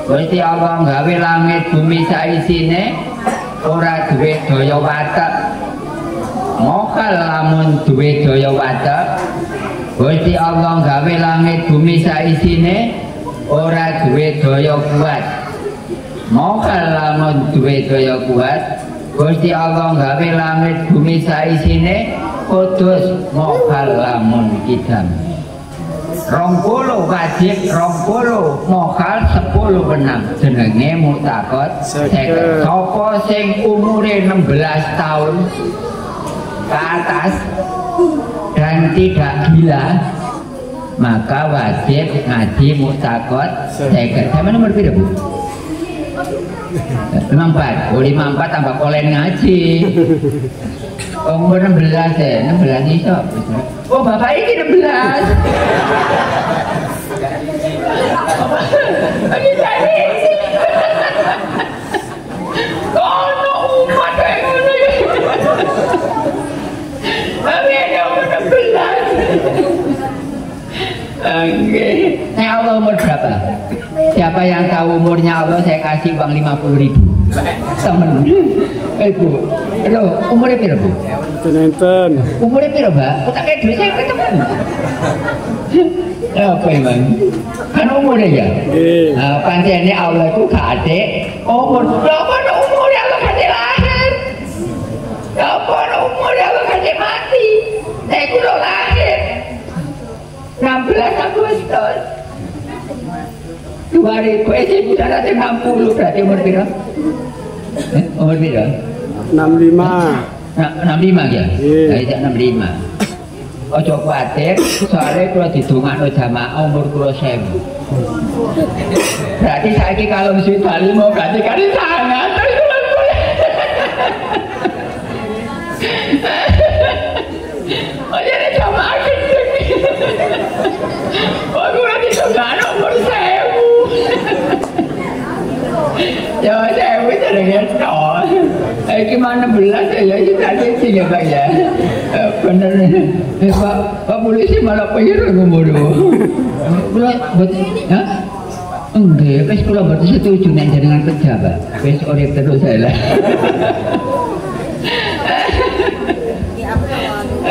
Gusti Allah gawe langit bumi saisine ora duwe daya watek mokal lamun duwe daya watek Gusti Allah gawe langit bumi saisine ora duwe daya kuat mokal lamun duwe daya kuat Gusti Allah gawe langit bumi saisine kudus mokal lamun kidam 20 wajib 20 mokal 10 benang jenenge mutakot sapa sing umure 16 tahun ke atas dan tidak gila maka wajib ngaji mutakot sama nomor berapa Bu? 54 54 tambah kolen ngaji umur 16 ya 16 iso oh bapak ini 16 ini tadi oh no umat yang mana tapi ada umur 16 oke Allah umur berapa? Siapa yang tahu umurnya Allah saya kasih uang 50.000 temen Bu aduh umurnya pira Bu? Umurnya pira Mbak? Tak kayak duit saya ketemu apa emang? Kan umurnya ya? Pancene Allah itu gak ada umur apa umurnya Allah gak ada lahir apa umurnya Allah gak ada mati saya kudu lahir 16 Agustus 2060 berarti umur pira? Umur pira? 65 ya? Iya 65 ojo kuatir soalnya kalau didongakno jamaah umur kula 1000 berarti saiki kalau mesti bali mau berarti kan sangat oh jadi jamaah gendeng oh kula didongakno umur 1000 ya 1000 jenenge tok gimana belas ya tadi sih ya Pak ya bener Pak polisi malah pengen ngomong buat ya enggak wes kula berarti setuju nek jenengan kerja Pak wes urip terus saya lah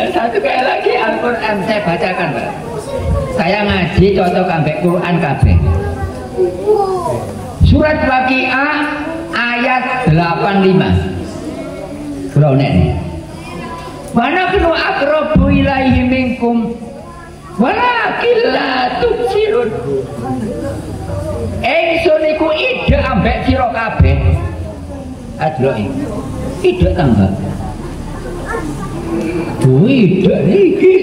satu kali lagi Al-Quran saya bacakan Pak saya ngaji cocok ambek Quran kabeh surat Waqiah ayat 85 Bronen. Mana kenu akrobu ilaihi minkum walakin la tubsirun. Ingsun iku ide ambek sira kabeh. Adloki. Ide tambah. Ide iki.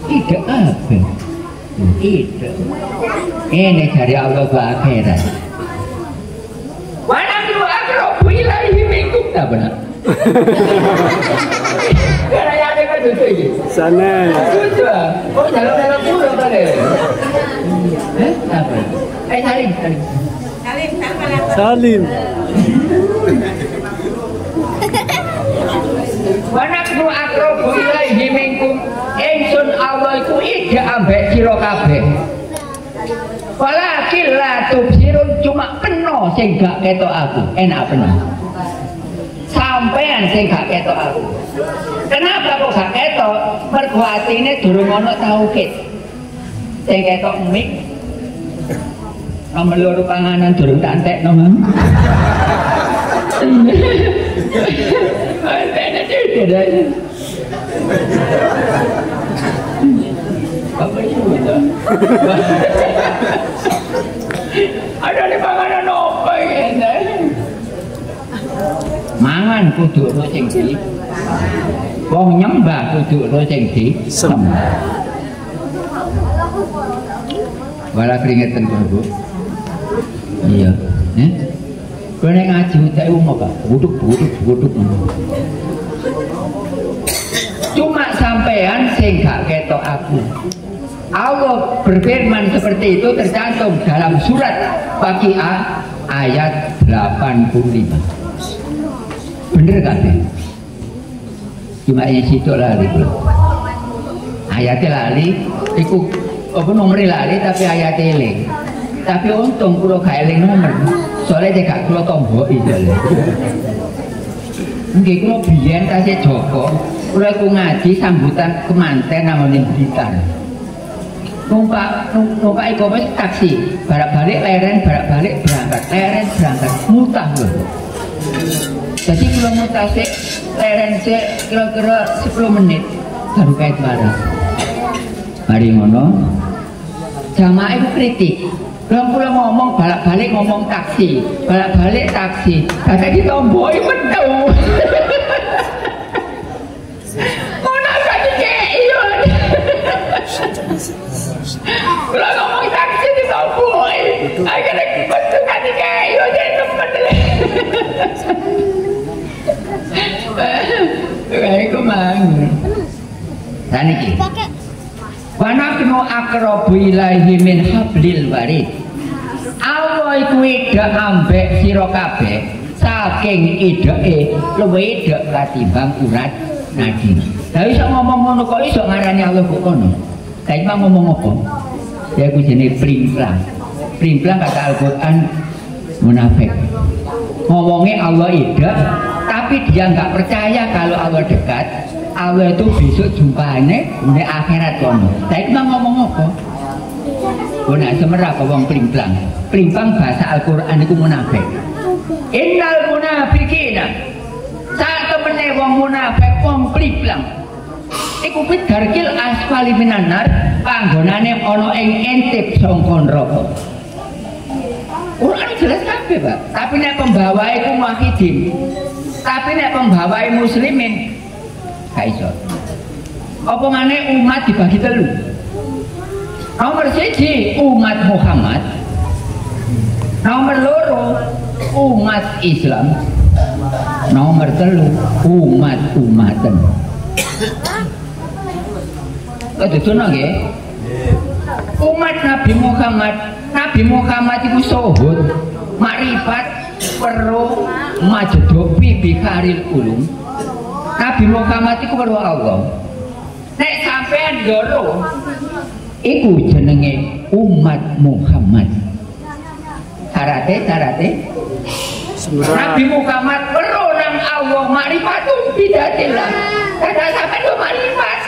Ide apa? Ide. Ini dari Allah ke akhirat. Mana kenu akrobu ilaihi minkum tak benar. Karena yang duduk iki? Sana. Duduk. Kok dalam pulau tadi? Apa? Salim. Salim. Wanaknu akrobu ilaihi minkum ingsun Allah iku ida ambek sira kabeh. Walakin la tubsirun cuma peno sing gak ketok aku. Enak peno. Sampean sing gak ketok aku. Kenapa kok gak ketok? Mergo atine durung ana tauhid. Sing ketok mik. Nomor loro panganan durung tak entekno, Mang. Apa itu? Ada di panganan apa ini? Mangan kudu lo sing di. Wong nyembah kudu lo sing di. Sembah. Wala keringetan kok, Bu. Iya, Kau nek ngaji utek umum apa? Buduk. Cuma sampean sing gak ketok aku. Allah berfirman seperti itu tercantum dalam surat Waqiah ayat 85. Bener kan? Cuma yang situ lali. Ayatnya lali, iku apa nomornya lali tapi ayatnya eling. Tapi untung kalau gak eling nomor, soalnya dia gak kalau tombol itu. Mungkin kalau biyen kasih Joko, kalau aku ngaji sambutan kemanten namanya Blitar. Numpak e-commerce taksi, balik leren berangkat, mutah loh. Jadi kalau mutah sih, leren sih kira-kira 10 menit baru kait barang. Mari ngono, jamaah itu kritik. Kalau ngomong balik ngomong taksi, balik taksi, kadang ditomboi betul. Mau nggak dikeion? Kalau ngomong taksi ditomboi, akhirnya betul kan dikeion jadi temen. Kayak kemana? Tani ki. Wanaknu akrobu ilaihi min hablil warid. Allah iku ida ambek sira kabeh saking ideke luwih idek katimbang urat nadi. Lah iso ngomong ngono kok iso ngarani Allah kok ngono. Kae mang ngomong apa? Ya ku jenenge primplang. Primplang kata Al-Qur'an munafik. Ngomongnya Allah idek tapi dia enggak percaya kalau Allah dekat. Allah itu besok jumpane di akhirat kono. Saiki mang ngomong apa? Ora semerap wong plimplang. Plimplang bahasa Al-Qur'an iku munafik. Innal munafiqina. Sak temene wong munafik wong plimplang. Iku bidarkil asfali minanar, panggonane ana ing intip sangka neraka. Quran jelas kabeh, Pak. Tapi nek pembawae iku muwahhidin. Tapi nek pembawae muslimin gak iso. Apa maneh umat dibagi telu? Nomor 1 umat Muhammad. Nomor 2 umat Islam. Nomor 3 umat-umatan. Kedudukan nggih. Umat Nabi Muhammad itu sohud, makrifat, perlu majdobi bikaril ulum. Nabi Muhammad itu perlu Allah. Nek sampean ndoro iku jenenge umat Muhammad. Syaratnya Nabi Muhammad perlu nang Allah makrifatu bidatillah. Kada sampean do makrifat.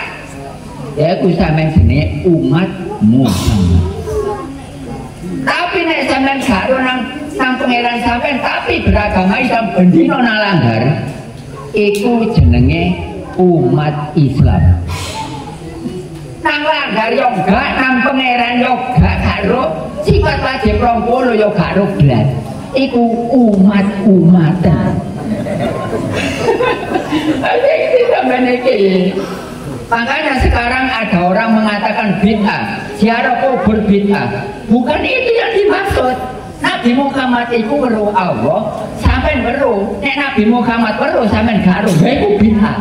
Ya ku sampean jenenge umat Muhammad. Tapi nek sampean gak nang pangeran sampean tapi beragama Islam bendino nang langgar. Iku jenenge umat Islam. Nang langgar yo gak, nang pangeran yo gak karo sifat wajib 20 yo gak blas. Iku umat-umatan. Iki sampeyan iki. Makanya sekarang ada orang mengatakan bid'ah, ziarah kubur bid'ah. Bukan itu yang dimaksud. Nabi Muhammad itu weruh Allah, sampean weruh. Nek Nabi Muhammad weruh sampean gak weruh, ya iku bid'ah.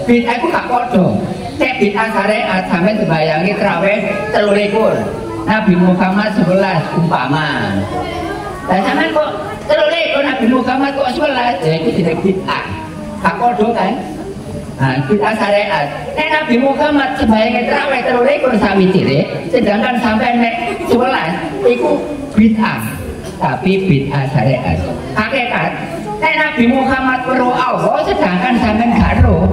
bid'ah iku gak padha. Nek bid'ah syariat sampeyan sembayangi traweh 3 Nabi Muhammad 11 umpama. Lah sampeyan kok 3 Nabi Muhammad kok 11, ya itu jenenge bid'ah. Gak padha kan? Nah, bid'ah syariat. Nek Nabi Muhammad sembayangi traweh 3 sawitire, sedangkan sampeyan nek 11 iku bid'ah. Tapi bid'ah syariat. Hakikat nek Nabi Muhammad weruh Allah sedangkan sampeyan gak ro,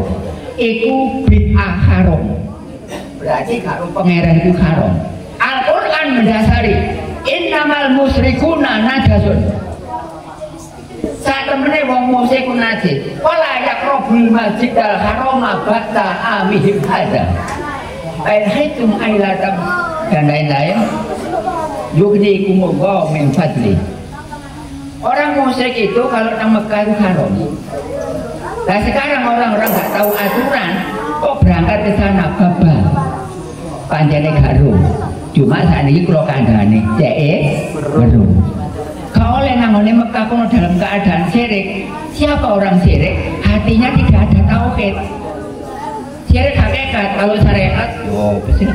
iku bid'ah haram. Berarti karo pangeran itu haram. Al-Qur'an mendasari innamal musyrikuna najasun. Saat temene wong musyrik najis. Wala yaqrabul masjidal harama ba'da amihim hada. Aihaitum ailatam dan lain-lain. Yugnikumullah min fadli. Orang musyrik itu kalau nang Mekah itu haram. Nah sekarang orang-orang nggak tahu aturan, kok berangkat ke sana babak, panjangnya garu. Cuma saat ini kalau kandangnya, baru. Kalau oleh namanya Mekah kono dalam keadaan syirik, siapa orang syirik? Hatinya tidak ada tauhid. Syirik hakikat, kalau syariat, wow, betul.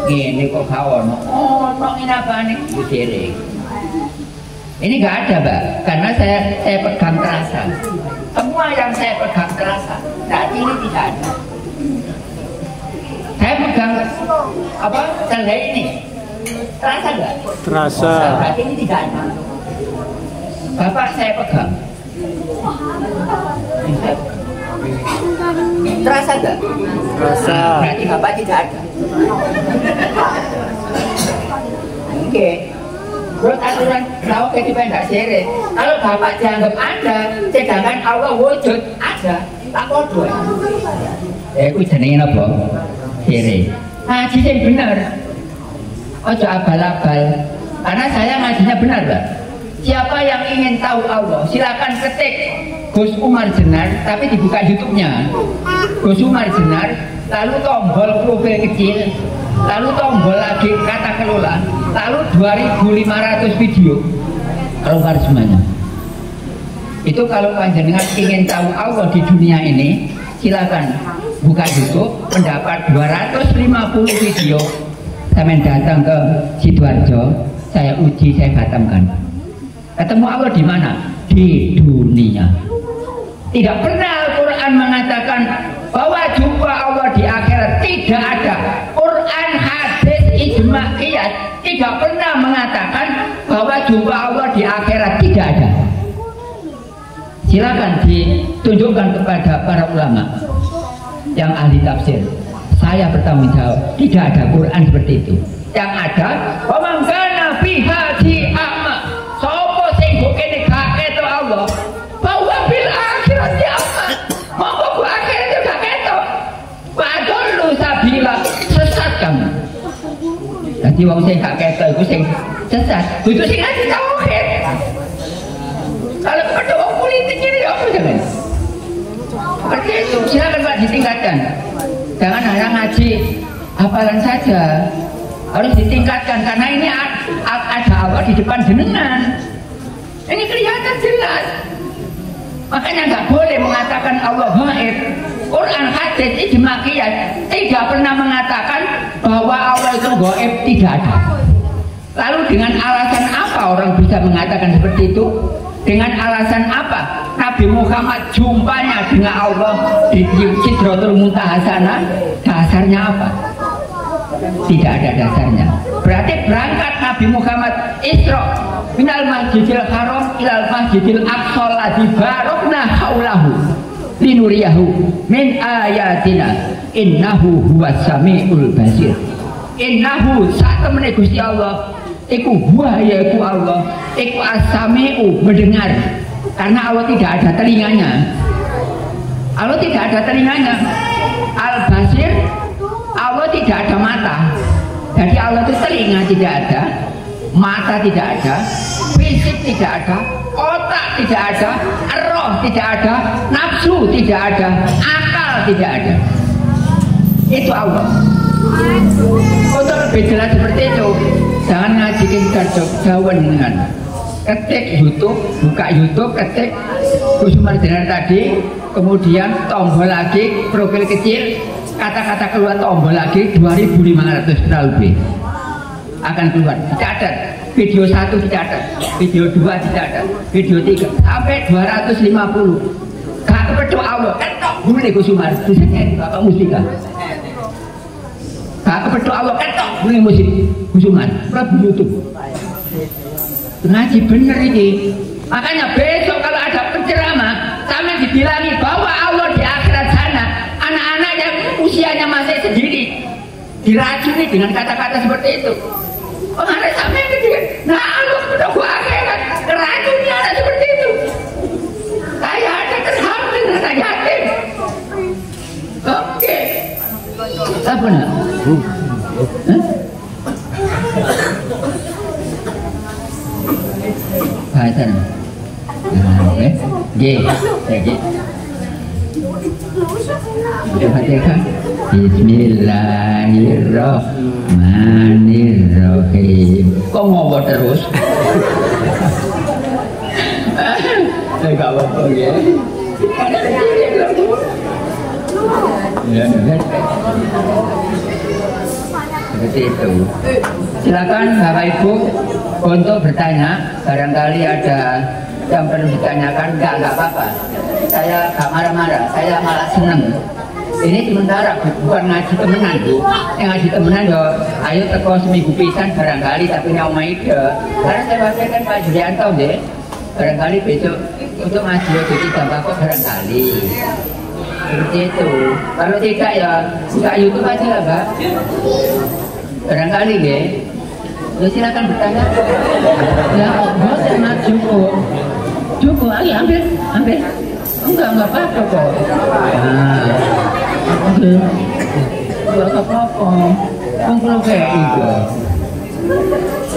Ini kok kawan, oh ini apa nih? Itu syirik. Ini nggak ada, Mbak, karena saya pegang terasa. Semua yang saya pegang terasa, saat ini tidak ada. Saya pegang apa? Tangga ini, terasa nggak? Terasa. Saat ini tidak ada. Bapak saya pegang. Terasa nggak? Terasa. Berarti Bapak tidak ada. Oke. Menurut aturan tahu kehidupan tidak syirik. Kalau Bapak dianggap ada, sedangkan Allah wujud ada, tak bodoh. Itu jenenge apa? Syirik. Ngaji yang benar. Ojo abal-abal. Karena saya ngajinya benar, Pak. Siapa yang ingin tahu Allah, silakan ketik Gus Umar Jenar, tapi dibuka YouTube-nya. Gus Umar Jenar, lalu tombol profil kecil, lalu tombol lagi kata kelola, lalu 2.500 video keluar semuanya. Itu kalau panjenengan ingin tahu Allah di dunia ini, silakan buka YouTube, mendapat 250 video. Sampai datang ke Sidoarjo, saya uji, saya khatamkan. Ketemu Allah di mana? Di dunia. Tidak pernah Al-Quran mengatakan bahwa jumpa Allah di akhirat. Tidak ada. Quran, hadis, ijma, qiyas tidak pernah mengatakan bahwa jumpa Allah di akhirat. Tidak ada. Silakan ditunjukkan kepada para ulama yang ahli tafsir. Saya bertanggung jawab. Tidak ada Quran seperti itu. Yang ada, pemangkana pihati amma. Sopo sing bukene gak ketok Allah. Bahwa bil akhirat ya amma. Monggo bu akhirat itu gak ketok. Padahal sabila sesat kamu. Jadi wong sing gak ketok iku sing sesat. Itu sing ngaji tauhid. Kalau kepada orang politik ini apa jangan? Seperti itu. Silakan Pak ditingkatkan. Jangan hanya ngaji hafalan saja, harus ditingkatkan karena ini ada Allah di depan jenengan. Ini kelihatan jelas. Makanya nggak boleh mengatakan Allah gaib. Quran, hadis, ijma, qiyas tidak pernah mengatakan bahwa Allah itu gaib, tidak ada. Lalu dengan alasan apa orang bisa mengatakan seperti itu? Dengan alasan apa Nabi Muhammad jumpanya dengan Allah di Sidratul Muntaha sana? Dasarnya apa? Tidak ada dasarnya. Berarti berangkat Nabi Muhammad Isra minal masjidil haram ilal masjidil aqsa ladzi barakna haulahu linuriyahu min ayatina innahu huwas samiul basir. Innahu sak temene Gusti Allah iku huwa yaiku Allah iku as-sami'u mendengar, karena Allah tidak ada telinganya. Allah tidak ada telinganya. Al-basir, Allah tidak ada mata. Jadi Allah itu telinga tidak ada, mata tidak ada, fisik tidak ada, otak tidak ada, roh tidak ada, nafsu tidak ada, akal tidak ada. Itu Allah. Untuk lebih jelas seperti itu, jangan ngajikin jauhan dengan ketik YouTube, buka YouTube, ketik Gus Umar Jenar tadi, kemudian tombol lagi, profil kecil, kata-kata keluar tombol lagi 2.500 kurang lebih akan keluar, dicatat. Video 1 dicatat, video 2 dicatat, video 3 sampai 250. Gak kepedok Allah, ketok bunyi Gus Umar, tulisannya Bapak Mustika. Gak kepedok Allah, ketok bunyi musik Gus Umar, Prabu YouTube. Ngaji bener ini. Makanya besok kalau ada penceramah, sampai dibilangi bahwa Allah di akhirat sana, anak-anak yang usianya masih sendiri diracuni dengan kata-kata seperti itu. Pengarah sampai kecil, nah Allah sudah gua akhirat, racuni anak seperti itu. Saya ada terhamil anak yatim. Oke. Apa nak? Bahasa nama. Oke. G. Fatihah. Bismillahirrahmanirrahim. Kok ngobrol terus? Enggak apa-apa ya. Seperti itu. Silakan Bapak Ibu untuk bertanya. Barangkali ada yang perlu ditanyakan. Enggak apa-apa. Saya gak marah-marah. Saya malah seneng. Ini sementara bukan ngaji temenan Bu. Yang ngaji temenan yo ayo teko seminggu pisan barangkali tapi nyau ide. Karena saya bacakan Pak Julianto deh. Barangkali besok untuk ngaji jadi tambah kok barangkali. Seperti itu. Kalau tidak ya buka YouTube aja lah Mbak. Barangkali deh. Ya silakan bertanya. Ya boleh Mas cukup. Cukup ayo ambil. Enggak apa-apa kok. Nah. Oke. Enggak apa-apa. Kalau kayak itu.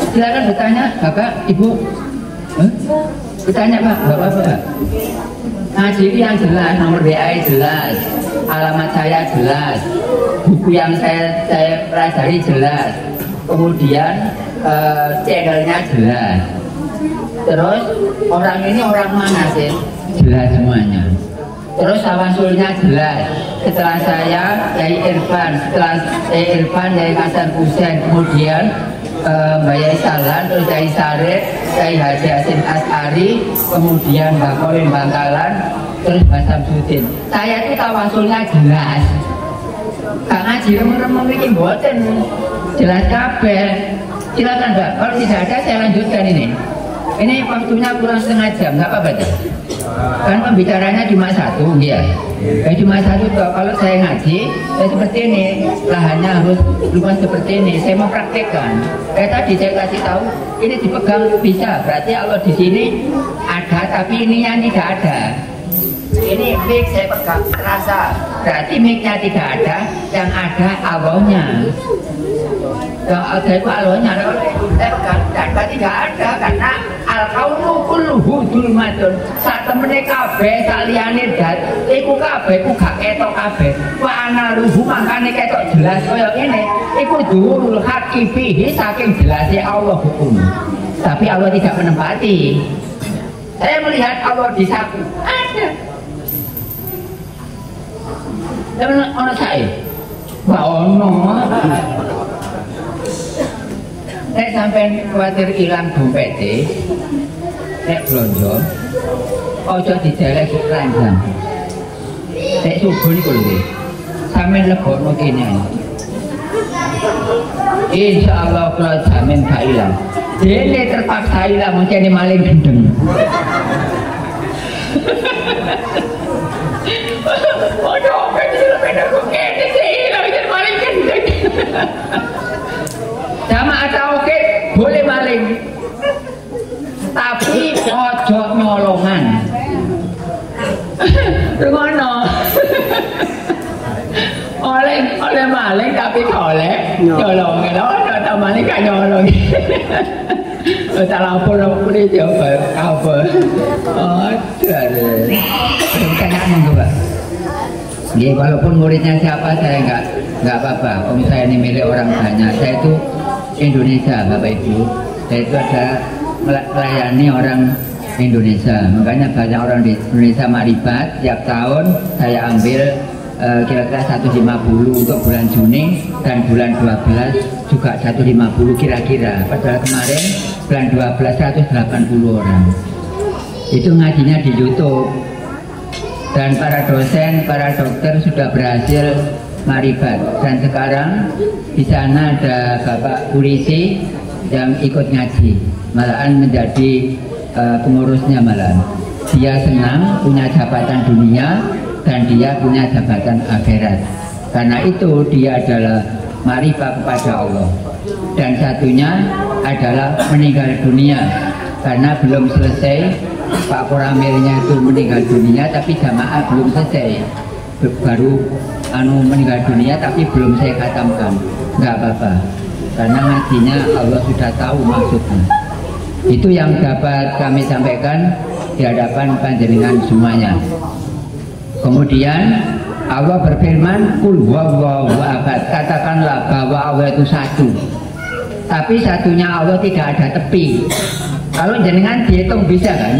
Silakan bertanya, Bapak, Ibu. Bertanya Pak, Bapak apa? Ngaji yang jelas, nomor WA jelas, alamat saya jelas, buku yang saya pelajari jelas, kemudian channelnya jelas. Terus orang ini orang mana sih? Jelas semuanya. Terus tawasulnya jelas. Setelah saya Yai Irfan, setelah Yai Irfan, Yai Hasan Hussein, kemudian Mbak Yai Salan, terus Yai Sarif, Yai Haji Hasim As'ari, kemudian Mbak Kolin Bangkalan, terus Mbak Samsudin. Saya itu tawasulnya jelas. Gak ngaji remem-remem ini boten. Jelas kabeh. Silakan Mbak, kalau tidak ada saya lanjutkan ini. Ini waktunya kurang setengah jam, nggak apa-apa deh. Kan pembicaranya cuma satu, ya. Cuma satu toh. Kalau saya ngaji, saya seperti ini, lahannya harus luas seperti ini. Saya mau praktekkan. Kayak tadi saya kasih tahu, ini dipegang bisa. Berarti Allah di sini ada, tapi ininya tidak ada. Ini mic saya pegang terasa. Berarti micnya tidak ada, yang ada Allahnya. Yang ada itu Allahnya. Saya pegang, dan tidak ada karena al-kaunu kulluhu dzulmatun. Sak temene kabeh sak liyane dat iku kabeh ku gak ketok kabeh. Wa analuhu mangkane ketok jelas kaya ngene. Iku dzurul haqqi fihi saking jelasnya Allah hukum. Tapi Allah tidak menempati. Saya melihat Allah di saku. Ada. Tapi ono saya. Wa ono. Nek sampai khawatir hilang dompet, nek blonjo, ojo dijelek keranjang. Nek subuh niku lho, sampeyan lebokno kene. Insyaallah kalau jamin gak hilang. Dene terpaksa hilang mencene maling gendeng. Ojo beda kok kene hilang mencene maling gendeng. Jamaah tauhid boleh maling, tapi ojo nyolongan. Ngono. oleh maling tapi oleh nyolongan. Ono maling gak nyolong. Tak lapor ini coba apa? Oh, ada. Pertanyaan monggo, Pak. Ya, walaupun muridnya siapa saya nggak apa-apa. Kalau saya ini milik orang banyak, saya itu Indonesia, Bapak Ibu. Saya itu ada melayani orang Indonesia. Makanya banyak orang di Indonesia Maribat. Tiap tahun saya ambil kira-kira 150 untuk bulan Juni, dan bulan 12 juga 150 kira-kira. Padahal kemarin bulan 12 180 orang. Itu ngajinya di YouTube. Dan para dosen, para dokter sudah berhasil Maribat. Dan sekarang di sana ada Bapak polisi yang ikut ngaji, malahan menjadi pengurusnya malahan. Dia senang punya jabatan dunia dan dia punya jabatan akhirat. Karena itu dia adalah Maribat kepada Allah. Dan satunya adalah meninggal dunia karena belum selesai. Pak Koramirnya itu meninggal dunia tapi jamaah belum selesai, baru meninggal dunia tapi belum saya khatamkan. Nggak apa-apa, karena ngajinya Allah sudah tahu maksudnya. Itu yang dapat kami sampaikan di hadapan panjenengan semuanya. Kemudian Allah berfirman, Qul huwallahu ahad. Katakanlah bahwa Allah itu satu, tapi satunya Allah tidak ada tepi. Kalau jenengan dihitung bisa kan?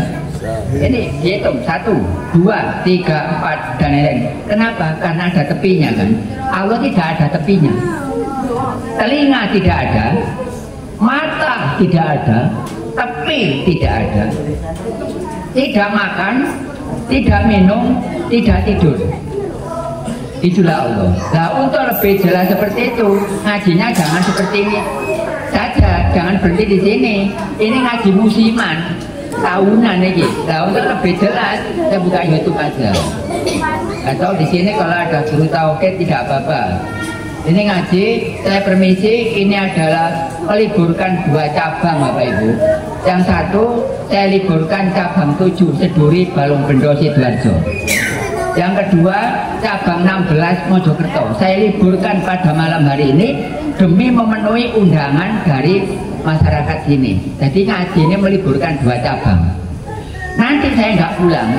Ini dihitung 1, 2, 3, 4 dan lain-lain. Kenapa? Karena ada tepinya kan? Allah tidak ada tepinya. Telinga tidak ada, mata tidak ada, tepi tidak ada. Tidak makan, tidak minum, tidak tidur. Itulah Allah. Nah, untuk lebih jelas seperti itu, ngajinya jangan seperti ini saja, jangan berhenti di sini. Ini ngaji musiman, tahunan ini. Nah, untuk lebih jelas, saya buka YouTube aja. Atau di sini kalau ada guru tauhid tidak apa-apa. Ini ngaji, saya permisi, ini adalah meliburkan 2 cabang Bapak Ibu. Yang satu, saya liburkan cabang 7, Seduri, Balongbendo, Sidoarjo. Yang kedua, cabang 16 Mojokerto. Saya liburkan pada malam hari ini demi memenuhi undangan dari masyarakat sini. Jadi ngaji ini meliburkan 2 cabang. Nanti saya nggak pulang,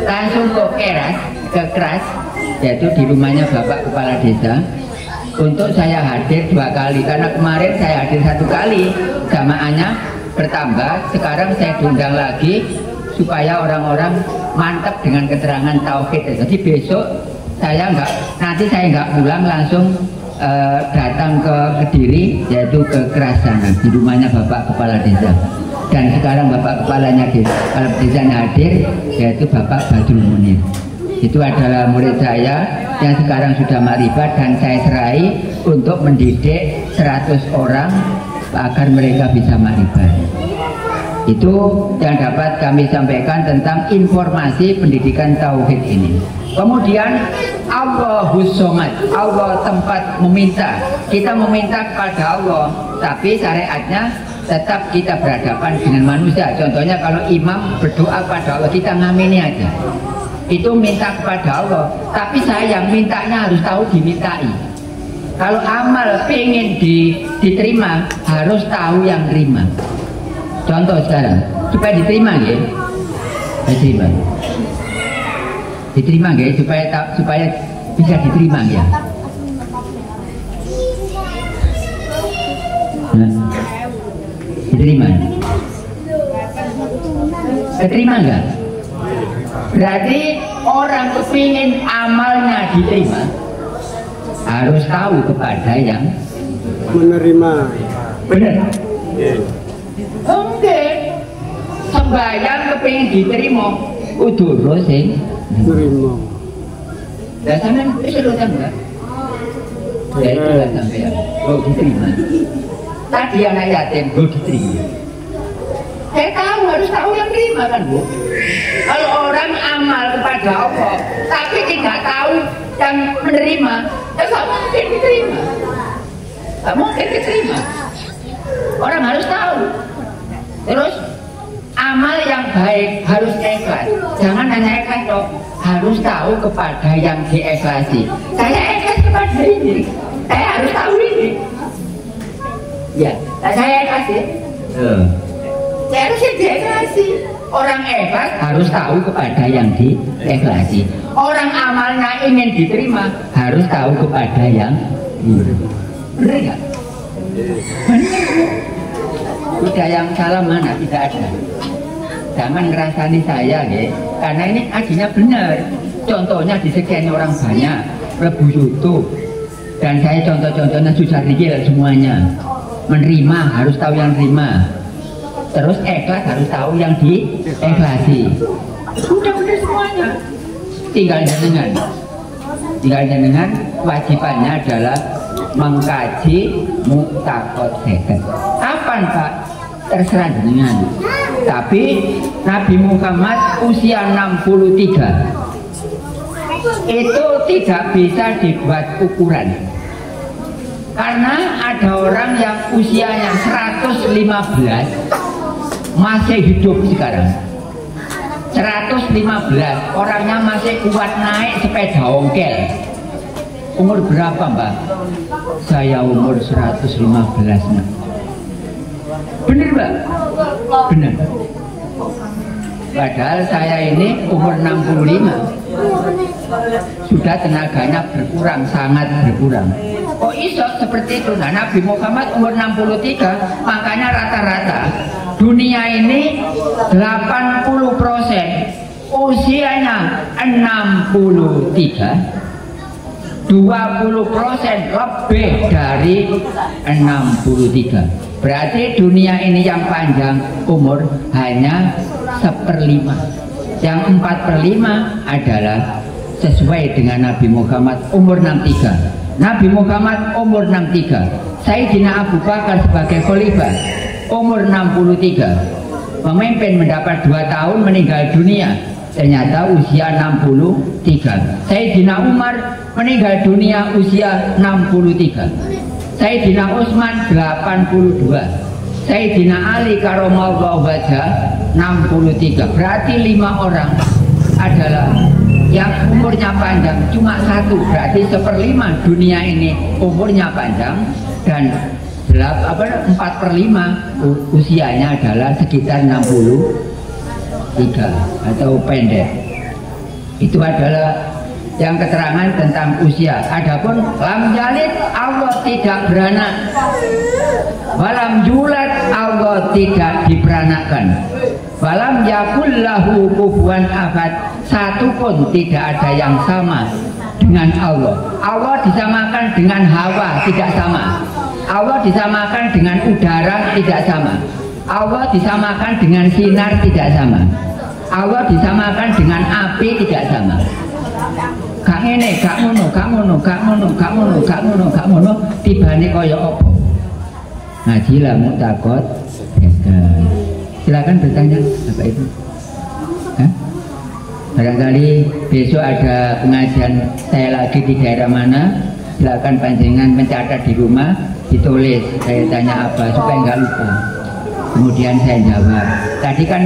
langsung ke Keras, yaitu di rumahnya Bapak Kepala Desa. Untuk saya hadir 2 kali, karena kemarin saya hadir 1 kali, jamaahnya bertambah. Sekarang saya diundang lagi supaya orang-orang mantap dengan keterangan tauhid. Jadi besok nanti saya nggak pulang, langsung datang ke Kediri, yaitu ke Keras sana, di rumahnya Bapak Kepala Desa. Dan sekarang Bapak Kepala Desanya hadir, yaitu Bapak Badrul Munir. Itu adalah murid saya yang sekarang sudah maribat, dan saya serai untuk mendidik 100 orang agar mereka bisa maribat. Itu yang dapat kami sampaikan tentang informasi pendidikan tauhid ini. Kemudian Allahus Somad, Allah tempat meminta. Kita meminta kepada Allah, tapi syariatnya tetap kita berhadapan dengan manusia. Contohnya kalau imam berdoa kepada Allah, kita ngamini aja. Itu minta kepada Allah, tapi sayang mintanya harus tahu dimintai. Kalau amal pengen diterima, harus tahu yang terima. Contoh sekarang, supaya diterima ya, diterima ya, supaya bisa diterima ya. Nah, diterima, diterima enggak? Berarti orang kepingin amalnya diterima harus tahu kepada yang menerima. benar. Oke, sembahyang kepingin diterima udah sing Menerima. dan sampean bisa lo enggak? Ya itu lah sampean, diterima. Tadi anak yatim diterima. Saya tahu, harus tahu yang terima kan Bu. Kalau orang amal kepada Allah tapi tidak tahu yang menerima, ya nggak mungkin diterima. Nggak mungkin diterima. Orang harus tahu. Terus amal yang baik harus ikhlas. Jangan hanya ikhlas dong, harus tahu kepada yang diikhlasi. Saya ikhlas kepada ini, saya harus tahu ini. Ya, saya ikhlas ya. Saya harus diikhlasi. Orang ikhlas harus tahu kepada yang diikhlasi. Orang amalnya ingin diterima harus tahu kepada yang benar nggak? Benar. Sudah yang salah mana? Tidak ada. Jangan ngerasani saya ya, karena ini ajinya benar. Contohnya disekian orang banyak, Rebu YouTube, dan saya contoh-contohnya susah dikit semuanya. Menerima harus tahu yang terima, terus ikhlas harus tahu yang diikhlasi. Sudah benar semuanya. Tinggal dengan wajibannya adalah mengkaji Mu'taqad Seket. Kapan Pak? Terserah dengan. Tapi Nabi Muhammad usia 63 itu tidak bisa dibuat ukuran, karena ada orang yang usianya 115 masih hidup sekarang. 115 orangnya masih kuat naik sepeda ongkel. Umur berapa Mbak? Saya umur 115 Mbak. Bener Mbak? Bener. Padahal saya ini umur 65. Sudah tenaganya berkurang, sangat berkurang. Kok iso seperti itu? Nah, Nabi Muhammad umur 63, makanya rata-rata dunia ini 80% usianya 63, 20% lebih dari 63. Berarti dunia ini yang panjang umur hanya 1/5. Yang 4/5 adalah sesuai dengan Nabi Muhammad umur 63. Nabi Muhammad umur 63. Sayyidina Abu Bakar sebagai khalifah umur 63. Pemimpin mendapat 2 tahun meninggal dunia. Ternyata usia 63. Sayyidina Umar meninggal dunia usia 63. Sayyidina Utsman 82. Sayyidina Ali karramallahu wajhah 63. Berarti 5 orang adalah yang umurnya panjang cuma 1. Berarti 1/5 dunia ini umurnya panjang, dan 4/5 usianya adalah sekitar 63 atau pendek. Itu adalah yang keterangan tentang usia. Adapun lam yalid, Allah tidak beranak. Walam yulad, Allah tidak diperanakkan. Walam yakul lahu kufuwan ahad, satu pun tidak ada yang sama dengan Allah. Allah disamakan dengan Hawa, tidak sama. Allah disamakan dengan udara, tidak sama. Allah disamakan dengan sinar, tidak sama. Allah disamakan dengan api, tidak sama. Gak ngene, gak ngono, gak ngono, gak ngono, gak ngono, gak ngono, gak ngono, tibane kaya apa? Ngaji lah Mu'taqad Seket. Silakan bertanya Bapak Ibu. Hah? Barangkali besok ada pengajian saya lagi di daerah mana, silakan panjenengan mencatat di rumah, ditulis saya tanya apa supaya nggak lupa. Kemudian saya jawab. Tadi kan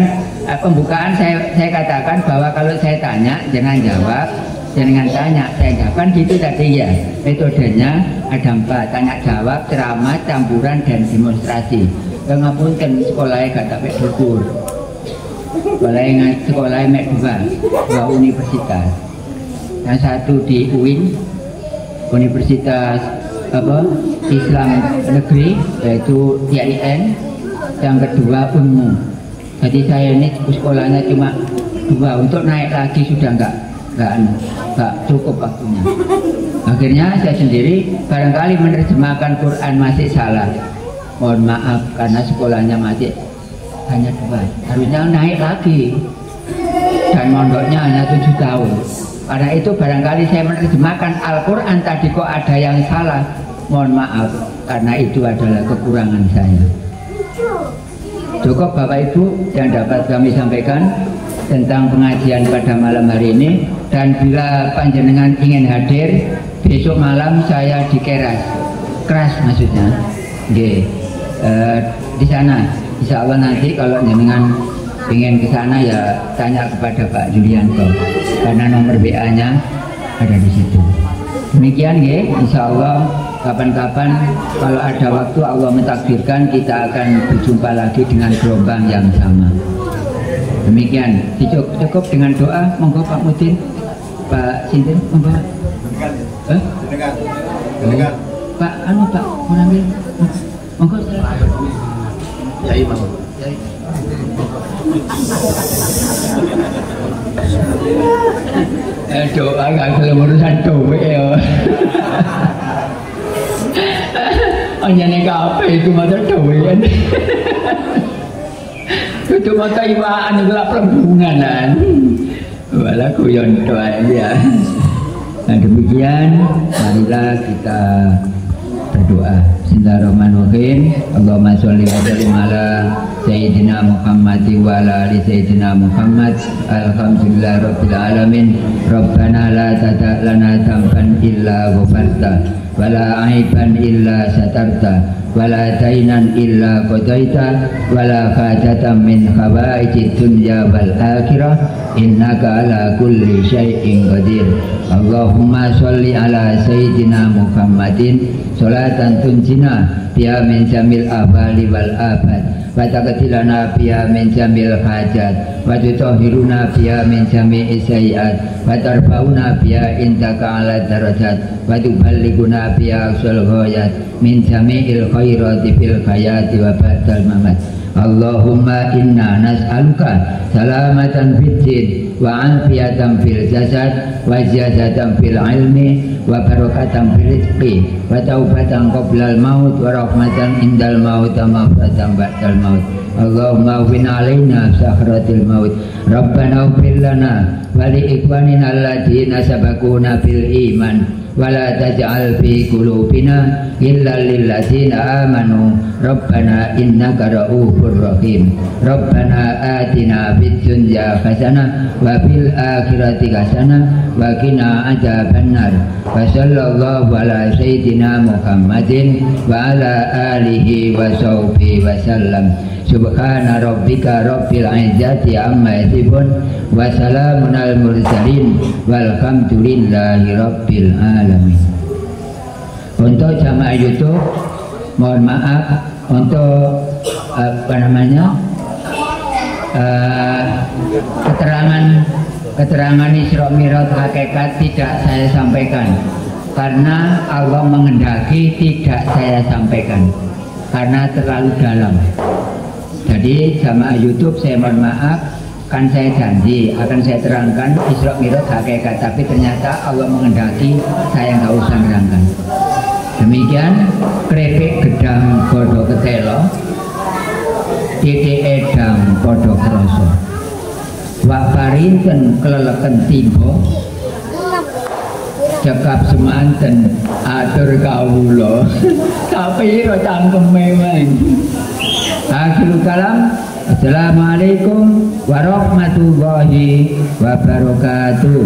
pembukaan saya katakan bahwa kalau saya tanya jangan jawab, jangan tanya, saya jawab kan gitu tadi ya. Metodenya ada 4, tanya jawab, ceramah, campuran, dan demonstrasi. Ngapunten sekolahnya gak tak dukur. Sekolahnya mek 2 universitas. Yang satu di UIN, Universitas Islam Negeri, yaitu IAIN. Yang kedua Unmu. Jadi saya ini sekolahnya cuma 2, untuk naik lagi sudah enggak cukup waktunya. Akhirnya saya sendiri barangkali menerjemahkan Quran masih salah. Mohon maaf karena sekolahnya masih hanya 2. Harusnya naik lagi. Dan mondoknya hanya 7 tahun. Karena itu barangkali saya menerjemahkan Al-Quran tadi kok ada yang salah. Mohon maaf karena itu adalah kekurangan saya. Cukup Bapak Ibu yang dapat kami sampaikan tentang pengajian pada malam hari ini. Dan bila panjenengan ingin hadir besok malam saya di keras maksudnya di sana. Insya Allah nanti kalau jenengan ingin ke sana ya tanya kepada Pak Julianto karena nomor WA-nya ada di situ. Demikian insya Allah kapan-kapan kalau ada waktu Allah mentakdirkan kita akan berjumpa lagi dengan gelombang yang sama. Demikian cukup dengan doa. Monggo Pak Mudin, Pak Sinten, monggo. Pak mau ambil monggo. Ya Imam. Doa gak gelem urusan duwe ya. Anyane kabeh iku maca dhewean. Kudu maca iwaan iku lak plembunganan. Wala guyon doa ya. Nah demikian marilah kita berdoa. Bismillahirrahmanirrahim. Allahumma sholli wa sallim ala Sayyidina Muhammad wa ala ali Sayyidina Muhammad. Alhamdulillahirabbil alamin. Rabbana la tada' lana dhanban illa ghafarta wa la aiban illa satarta wa la dainan illa qadaita wa la hajatan min hawaijid dunya wal akhirah innaka ala kulli syai'in qadir. Allahumma sholli ala Sayyidina Muhammadin sholatan tunjina biha min jamil ahwali wal abad wa taqdilana biha min jamil hajat wa tutahhiruna biha min jami'i sayyi'at wa tarfa'una biha indaka ala darajat wa tuballighuna biha aqsal ghayat min jami'il khairati fil hayati wa ba'dal mamat. Allahumma inna nas'aluka salamatan fid din wa afiyatan fil jasad wa ziyadatan fil ilmi wa barakatan fil rizqi wa taubatan qoblal maut wa rahmatan indal maut wa maghfiratan ba'dal maut. Allahumma win alaina sakratil maut. Rabbana ighfir lana wa li ikhwanina alladziina sabaquna bil iman wa la taj'al fi qulubina illa lil ladzina amanu Rabbana innaka ra'ufur rahim. Rabbana atina fid dunya hasanah wa fil akhirati hasanah wa qina adzabannar. Wa sallallahu ala sayyidina Muhammadin wa ala alihi wa sahbihi wa sallam. Subhana rabbika rabbil izzati amma yasifun wa salamun al mursalin walhamdulillahi rabbil alamin. Untuk jamaah YouTube mohon maaf untuk keterangan Isra Mi'raj hakikat tidak saya sampaikan karena Allah menghendaki tidak saya sampaikan karena terlalu dalam. Jadi jamaah YouTube saya mohon maaf, kan saya janji akan saya terangkan Isra Mi'raj hakikat, tapi ternyata Allah menghendaki saya nggak usah nerangkan. Demikian krepek gedang bodo ketelo, titik edang bodo kroso, wak parinten keleleken timbo, cekap semanten atur kawulo, tapi ro cangkem memang. Akhirul kalam. Assalamualaikum warahmatullahi wabarakatuh.